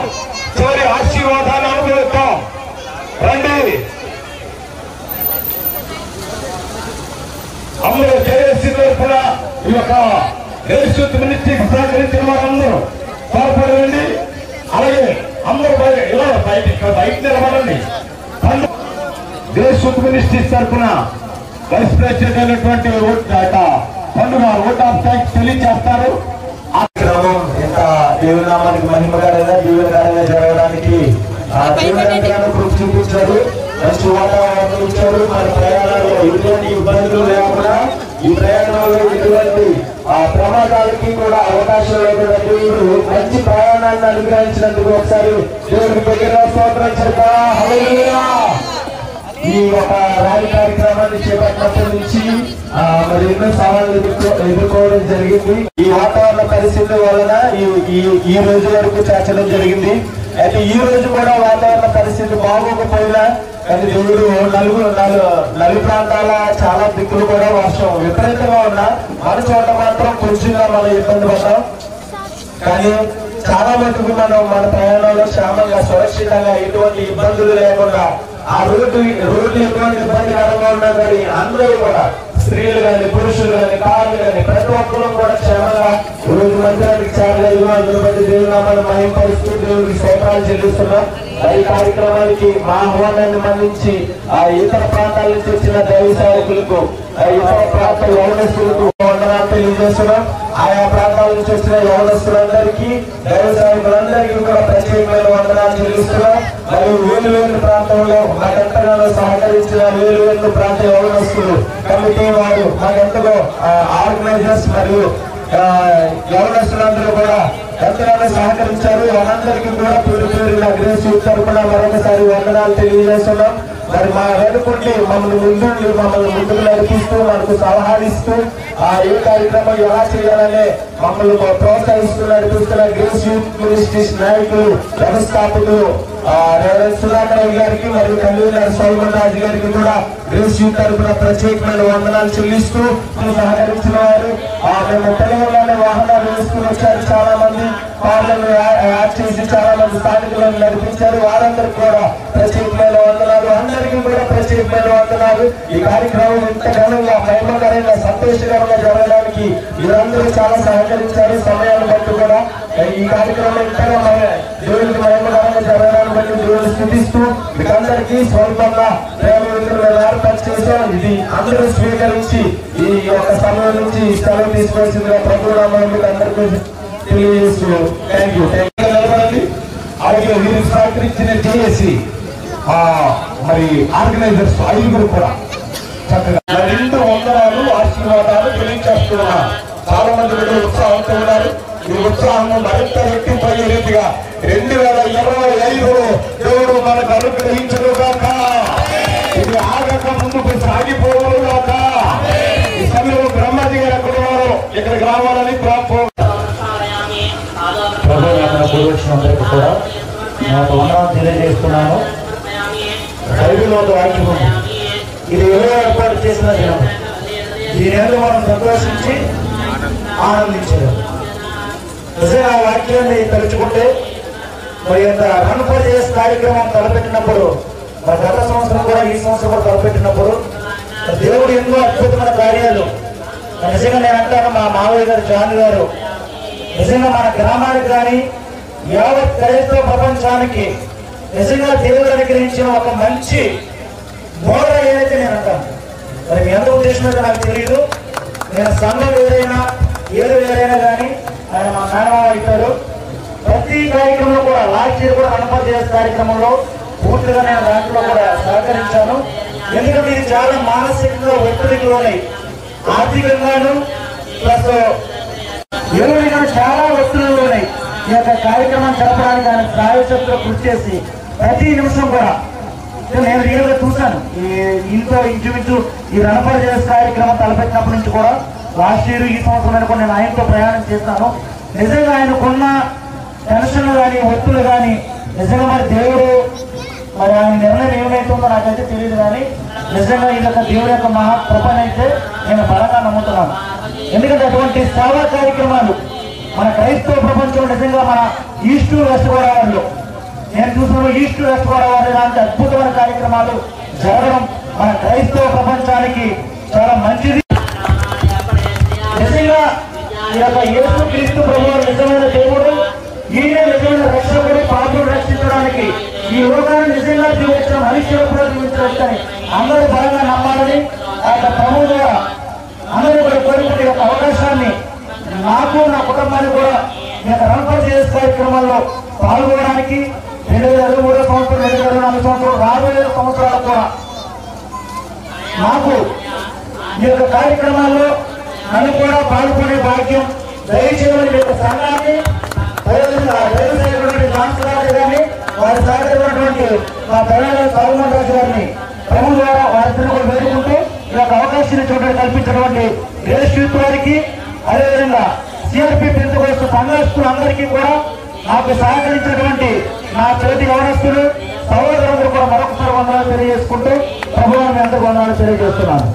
చివరి ఆశీర్వాదాన్ని అనుభవిస్తాం. రండి. అందరూ జేఏసీ తరఫున ఈ యొక్క గ్రేస్ యూత్ మినిస్ట్రీకి సహకరించిన వారందరూ త్వరపడండి. అలాగే అందరూ ఇలా బయట నిలబడండి. గ్రేస్ యూత్ మినిస్ట్రీస్ తరఫున వైస్ ప్రెసిడెంట్ అయినటువంటి పండుగ ఓట్ ఆఫ్ థ్యాంక్స్ తెలియజేస్తారు. ఇంత దేవుని నామానికి మహిమగారైనా దీవెనగారైనా జరగడానికి ఆ దేవుని కృషి చూపించారు. మంచి వాతావరణం ఇచ్చారు. మన ప్రయాణాల్లో ఎటువంటి ఇబ్బందులు లేకుండా, ఈ ప్రయాణంలో ఎటువంటి ప్రమాదాలకి కూడా అవకాశం లేకుండా దేవుడు మంచి ప్రయాణాన్ని అనుగ్రహించినందుకు ఒకసారి దేవుడికి దగ్గర స్తోత్రం చెప్తా. హల్లెలూయా. ఈ ఒక ర్యాలీ కార్యక్రమాన్ని చేపట్టినప్పటి నుంచి మరి ఎన్నో సవాళ్ళు ఎదుర్కోవడం జరిగింది. ఈ వాతావరణ పరిస్థితుల వలన ఈ రోజు వరకు చేర్చడం జరిగింది. అయితే ఈ రోజు కూడా వాతావరణ పరిస్థితి బాగోకపోయినా కానీ దేవుడు నలుగు ప్రాంతాల చాలా దిక్కులు కూడా వర్షం విపరీతంగా ఉన్నా మన చోట మాత్రం కొంచెంగా మనం ఇబ్బంది పడ్డాం. కానీ చాలా మటుకు మనం మన ప్రయాణంలో క్షేమంగా సురక్షితంగా ఎటువంటి ఇబ్బందులు లేకుండా ఆ రోడ్డు ఎటువంటి ఇబ్బందికరంగా ఉన్నా కానీ అందరూ కూడా స్త్రీలు కానీ పురుషులు కానీ కార్లు కానీ ప్రతి ఒక్కరూ కూడా క్షేమంగా రోజు మందిరానికి చేరలేదు. అందులో బట్టి దేవునామాన్ని మహిమపరుస్తూ దేవుడికి స్తోత్రాలు చెల్లిస్తున్నాం. ఈ కార్యక్రమానికి మా ఆహ్వానాన్ని మన్నించి ఆ ఇతర ప్రాంతాల నుంచి వచ్చిన దైవ సేవకులకు, ఇతర ప్రాంత యవనస్తులకు వందనాలు తెలియజేస్తున్నాం. ఆయా ప్రాంతాల నుంచి వచ్చిన యవనస్తులందరికీ, దైవ సేవకులందరికీ కూడా ప్రత్యేకమైన వందనాలు చెల్లిస్తున్నాం. మరియు వేలు ప్రాంతంలో మాకెంతగానో సహకరించిన వేలు ప్రాంత యవనస్తులు కమిటీ వారు, మాకెంతలో ఆర్గనైజర్స్ మరియు యవనస్తులందరూ కూడా ఎంతగానో సహకరించారు. వాళ్ళందరికీ కూడా పేరు పేరుగా గ్రేస్ యూత్ తరపున మరొకసారి వందనాలు తెలియజేస్తున్నాం. మరి మా వెనుకుండి మమ్మల్ని ముందుకు నడిపిస్తూ మనకు సలహాలు ఇస్తూ ఏ కార్యక్రమం ఎలా చేయాలనే మమ్మల్ని ప్రోత్సహిస్తూ నడిపిస్తున్న గ్రేస్ యూత్ మినిస్ట్రీస్ నాయకులు, వ్యవస్థాపకులు రెవరెండ్ సుధాకర్ గారికి మరియు కన్వీనర్ సల్మాన్ రాజు గారికి కూడా గ్రేస్ యూత్ తరపున ప్రత్యేకమైన వందనాలు చెల్లిస్తూ సహకరించిన వారు. మేము తెలంగాణ వాహనాలు వేసుకుని వచ్చారు. చాలా మంది కార్లను యాడ్ చేసి చాలా మంది స్థానికులను నడిపించారు. వారందరికీ కూడా ప్రత్యేకమైన వందనాలు. అందరికీ కూడా ప్రత్యేకమైన వందనాలు. ఈ కార్యక్రమం ఇంత ఘనంగా మహిమకరంగా సంతోషకరంగా జరగడానికి మీరందరూ చాలా సహకరించారు. సమయాన్ని బట్టి కూడా ఈ కార్యక్రమం ఇంతగా దేవుడికి మహిమకరంగా జరగడాన్ని బట్టి దేవుని స్థుతిస్తూ మీకు అందరికీ స్వల్పంగా ప్రేమ ఏర్పాటు చేశాం. ఇది అందరూ స్వీకరించి ఈ యొక్క సమయం నుంచి స్థలం తీసుకోవాల్సిందిగా ప్రభువు నామమున మీకు అందరికీ తెలియజేస్తూ థ్యాంక్ యూ. అలాగే వీరికి సహకరించిన చేసి మరి ఆర్గనైజర్స్ 5 కూడా చక్కగా 2 వందనాలు ఆశీర్వాదాలు తెలియజేస్తున్నారు. చాలా మంది ఉత్సాహంతో ఉన్నారు. ఈ ఉత్సాహం మరింత రెట్టింపయ్యే రీతిగా 2025లో దేవుడు మనకు అనుగ్రహించను గాక. ఇది ఆగక ముందుకు సాగిపోవను గాక. ఈ సమయంలో బ్రహ్మజీ గారు ఎక్కడ ఉన్నారో ఇక్కడికి రావాలని అందరికీ కూడా నాకు వందనాలు తెలియజేస్తున్నాను. బైబిల్లో వాక్యం ఉంది. ఇది ఎవరో ఏర్పాటు చేసిన దినం. దీని మనం సంతోషించి ఆనందించారు. నిజంగా ఆ వాక్యాన్ని తలుచుకుంటే మరి యొక్క రన్ఫర్జేస్ కార్యక్రమం తలపెట్టినప్పుడు మరి గత సంవత్సరం కూడా ఈ సంవత్సరం కూడా తలపెట్టినప్పుడు దేవుడు ఎన్నో అద్భుతమైన కార్యాలు నిజంగా నేను అంటాను. మా మావయ్య గారు జాన్ గారు నిజంగా మన గ్రామానికి కానీ యావత్ క్రైస్తవ ప్రపంచానికి నిజంగా దేవుడు అనుగ్రహించిన ఒక మంచి మోడల్ ఏదైతే నేను అంటాను. మరి మీ ఎంత ఉద్దేశం అయితే నాకు తెలియదు. నేను సంఘం ఏదైనా కానీ ఆయన మా మేనమామ అవుతారు. ప్రతి కార్యక్రమంలో కూడా లాస్ట్ ఇయర్ కూడా రన్ఫర్జేస్ కార్యక్రమంలో పూర్తిగా నేను దాంట్లో కూడా సహకరించాను. ఎందుకంటే ఇది చాలా మానసికంగా ఒత్తిడికి లోనై ఆర్థికంగాను ప్లస్ ఎవరిగా చాలా ఒత్తిడిలో ఉన్నాయి. ఈ యొక్క కార్యక్రమం జరపడానికి ఆయన ప్రాయోజకులు కృషి చేసి ప్రతి నిమిషం కూడా నేను రియల్గా చూశాను. ఈ ఇంట్లో ఇంచుమించు ఈ రన్ఫర్జేస్ కార్యక్రమం తలపెట్టినప్పటి నుంచి కూడా లాస్ట్ ఇయర్ ఈ సంవత్సరం కూడా నేను ఆయనతో ప్రయాణం చేస్తాను. నిజంగా ఆయనకున్న టెన్షన్లు కానీ ఒత్తులు కానీ నిజంగా మరి దేవుడు మరి ఆయన నిర్ణయం ఏమైతుందో నాకైతే తెలియదు. కానీ నిజంగా ఈ యొక్క దేవుడి యొక్క మహాకృపని అయితే నేను బలంగా నమ్ముతున్నాను. ఎందుకంటే అటువంటి సేవా కార్యక్రమాలు మన క్రైస్తవ ప్రపంచంలో నిజంగా మన ఈస్ట్ వెస్ట్ గోదావరిలో నేను చూసిన ఈస్ట్ వెస్ట్ గోదావరి లాంటి అద్భుతమైన కార్యక్రమాలు జరగడం మన క్రైస్తవ ప్రపంచానికి చాలా మంచిది. నిజంగా ఈ యొక్క యేసు క్రీస్తు ప్రభువు నిజమైన దేవుడు, ఈయన నిజమైన రక్షకుడు, పాపులను రక్షించడానికి ఈ లోకాన్ని నిజంగా జీవించిన మనుషులు కూడా జీవించవచ్చని అందరూ బలంగా నమ్మాలని ఆ యొక్క ప్రభువు ద్వారా అందరూ కూడా కోరుకునే యొక్క అవకాశాన్ని నాకు నా కుటుంబానికి కూడా ఈ యొక్క రన్ఫర్జేస్ కార్యక్రమాల్లో పాల్గొనడానికి 2023 సంవత్సరం 2024 సంవత్సరం రాబోయే సంవత్సరాలు కూడా నాకు ఈ యొక్క కార్యక్రమాల్లో నన్ను కూడా పాల్గొనే భాగ్యం దయచేయమని యొక్క సంఘాన్ని కానీ వారి సహకరించినటువంటి మా తెలంగాణ సాగుమన్ రాజు గారిని ప్రభుత్వం ద్వారా వారిద్దరిని కూడా వేడుకుంటూ ఈ యొక్క అవకాశాన్ని చూడడానికి కల్పించినటువంటి గ్రేస్ యూత్ వారికి అదేవిధంగా సిఆర్పి పెంచుకోవచ్చు సంఘస్థులు అందరికీ కూడా నాకు సహకరించినటువంటి నా చేతి యవనస్తులు సహోదరులందరూ కూడా మరొకసారి వందనాలు తెలియజేసుకుంటూ ప్రభుత్వాన్ని అందరూ వందనాలు తెలియజేస్తున్నాను.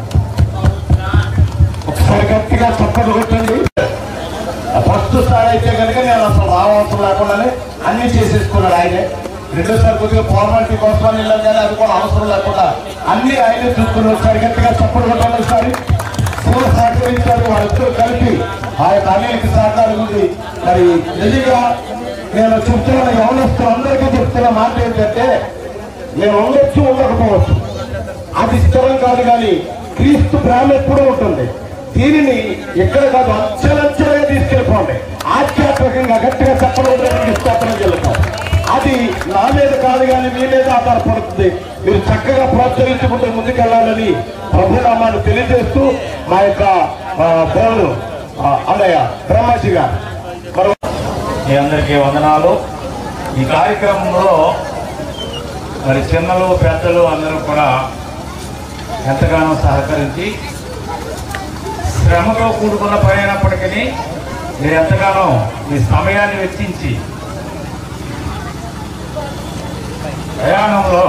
ఒకసారి గట్టిగా చప్పట్లు కొట్టండి. ఫస్ట్ సార్ అయితే కనుక నేను అసలు రావాల్సిన లేకుండానే అన్ని చేసేసుకున్నాడు ఆయనే. రెండోసారి కొద్దిగా ఫార్మాలిటీ కోసం వెళ్ళాం కానీ అది కూడా అవసరం లేకుండా అన్ని ఆయనే చూసుకుని ఒకసారి గట్టిగా చప్పట్లు కొట్టండి. ఒకసారి స్కూల్ సహకరించారు, వాళ్ళిద్దరూ కలిపి ఆ యొక్క అన్నిటికి సహకారం ఉంది. మరి నిజంగా నేను చెప్తున్న యవనస్తులు అందరికీ చెప్తున్న మాట ఏంటంటే నేను ఉండొచ్చు ఉండకపోవచ్చు, అది స్థిరం కాదు. కానీ క్రీస్తు ప్రేమ ఎప్పుడూ ఉంటుంది. దీనిని ఎక్కడ కాదు అంచెలంచెలుగా తీసుకెళ్ళిపోండి. ఆధ్యాత్మికంగా గట్టిగా చెప్పడం స్థాపన చెల్లుతాం. అది నా మీద కాదు కానీ మీ మీద ఆధారపడుతుంది. మీరు చక్కగా ప్రోత్సహించుకుంటూ ముందుకెళ్లాలని ప్రభునామాన్ని తెలియజేస్తూ మా యొక్క బోను అన్నయ్య బ్రహ్మాజీ గారు మీ అందరికీ వందనాలు. ఈ కార్యక్రమంలో మరి చిన్నలు పెద్దలు అందరూ కూడా ఎంతగానో సహకరించి శ్రమతో కూడుకున్న పని అయినప్పటికీ మీరు ఎంతగానో మీ సమయాన్ని వెచ్చించి ప్రయాణంలో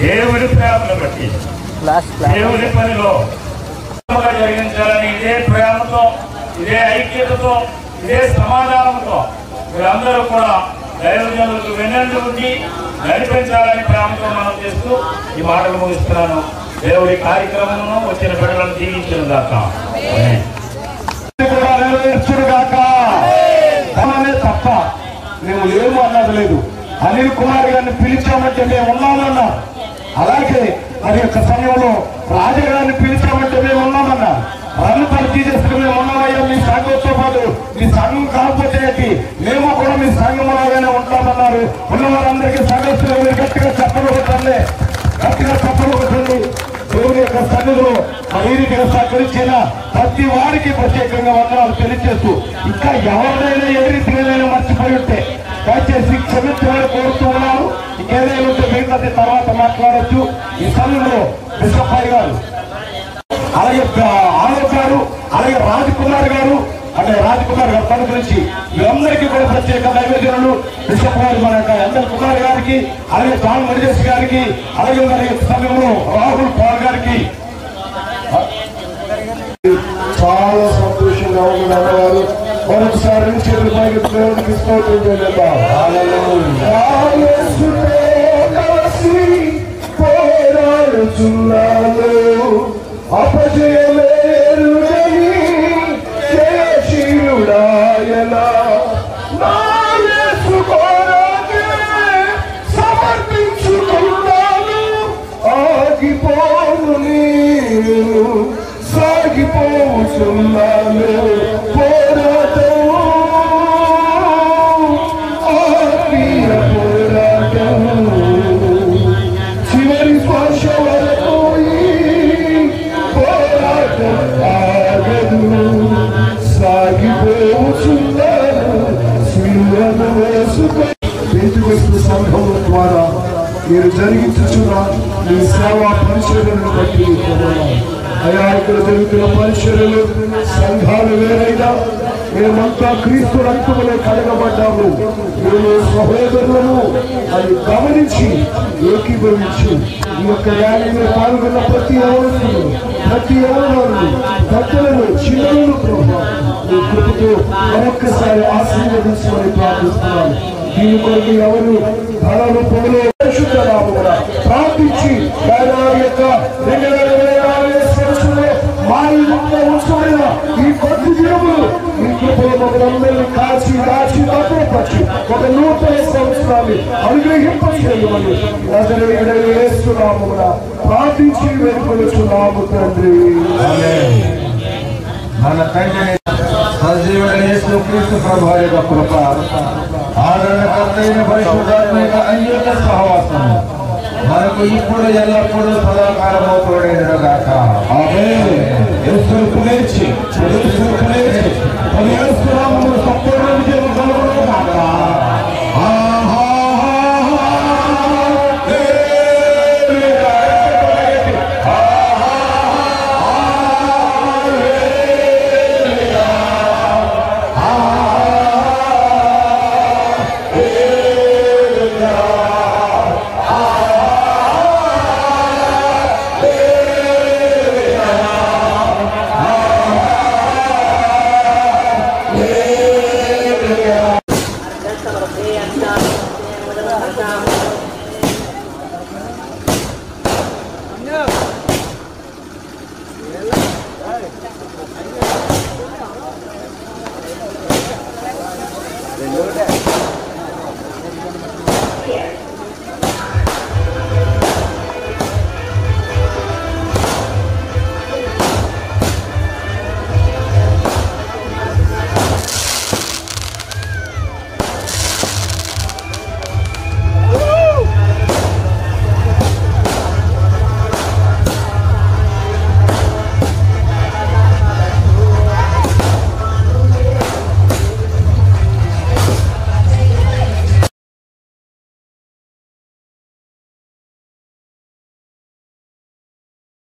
దేవుడి ప్రేమను బట్టి దేవుడి పనిలో జరిగించాలని ఇదే ప్రేమతో, ఇదే ఐక్యతతో, ఇదే సమాధానంతో మీరందరూ కూడా దైవజనులకు వెన్నెండు ఉండి నడిపించాలని ప్రేమతో మనం చేస్తూ ఈ మాటలు ముగిస్తున్నాను. దేవుడి కార్యక్రమంలో వచ్చిన బిడ్డలను దీవించిన దాకా కూడా నెరవేర్చును గాక. తప్ప మేము ఏమో అన్నది లేదు. అనిల్ కుమార్ గారిని పిలిచామంటే మేము ఉన్నామన్నారు. అలాగే మరి యొక్క సమయంలో రాజగారిని పిలిచామంటే మేము ఉన్నామన్నారు. రన్నుపల్లి తీసేసుకుని మేము ఉన్నామయ్యా, మీ సంఘంతో పాటు మీ సంఘం కాకపోతే మేము కూడా మీ సంఘంలాగానే ఉంటామన్నారు. ఉన్నవారందరికీ సంఘస్థులు గట్టిగా చెప్పలు కొట్టండి, గట్టిగా చెప్పలు కొట్టండి. దేవుని యొక్క సన్నిధిలో ఈ రీతిగా సహకరించిన ప్రతి వారికి ప్రత్యేకంగా వందనాలు తెలియజేస్తూ, ఇంకా ఎవరినైనా ఏ రీతిగానైనా మర్చిపోయి ఉంటే దయచేసి క్షమించాలని కోరుతూ ఉన్నాను. ఇంకేదైనా ఉంటే మిగతాది తర్వాత మాట్లాడచ్చు. ఈ సమయంలో బిషప్ గారు, అలాగే ఆలోక్ గారు, అలాగే రాజ్కుమార్ గారు, అంటే రాజ్కుమార్ గారు తన గురించి వీరందరికీ కూడా ప్రత్యేక నైవేద్యాలు బిషప్ గారు మన ఎంఎల్ కుమార్ గారికి, అలాగే జాన్ మరిజేష్ గారికి, అలాగే మరి సమయంలో రాహుల్ పాల్ గారికి చాలా సంతోషంగా ఉంది అన్నవారు. మరొకసారి చేతులు పైకి పోరాడుచున్నాను, అపజయమేరుడని జయశీలుడాయన నా యేసు కొరకే సమర్పించుకున్నాను. ఆగిపోను నేను సాగిపోతున్నాను, పోరాటం ఆత్మీయ పోరాటం చివరి శ్వాస వరకు పోరాటం ఆగదు, సాగిపోతున్నాను సిలువను వేసుకొని. పెంతెకొస్తు సంఘం ద్వారా మీరు జరిగించుచున్న మీ సేవా పరిశీలనను బట్టి అయా ఇక్కడ జరుగుతున్న పరిశీలనలు సంఘాలు వేరైనా మేమంతా క్రీస్తు రక్తములో కడగబడ్డాము, మేము సహోదరులను అది గమనించి ఏకీభవించి ఈ యొక్క ర్యాలీలో పాల్గొన్న ప్రతి యవనస్తులు, ప్రతి యవనవారులు, పెద్దలను, చిన్నలను మీ కృపతో మరొక్కసారి ఆశీర్వదించమని ప్రార్థిస్తున్నాను. దీని కొరకు ఎవరు ధన రూపంలో పరిశుద్ధనామమున ప్రార్థించి వారి యొక్క 2024 సంవత్సరంలో మా ఇంట్లో ఉంచబడిన ఈ కొద్ది దినములు మీ కృపలో మమ్మల్ని కాచి దాచి భద్రపరిచి ఒక నూతన సంవత్సరాన్ని అనుగ్రహింపచేయమని నజరేయుడైన యేసు నామమున ప్రార్థించి వేడుకొనుచున్నాము తండ్రి. మన తండ్రి సజీవుడైన యేసు క్రీస్తు ప్రభువు యొక్క కృప, ఆదరణకర్తైన పరిశుద్ధాత్మ యొక్క అన్యోన్య సహవాసము మనకు ఇప్పుడు ఎల్లప్పుడూ సదాకాలము తోడైనగాక. ఆమేన్. యేసు కృప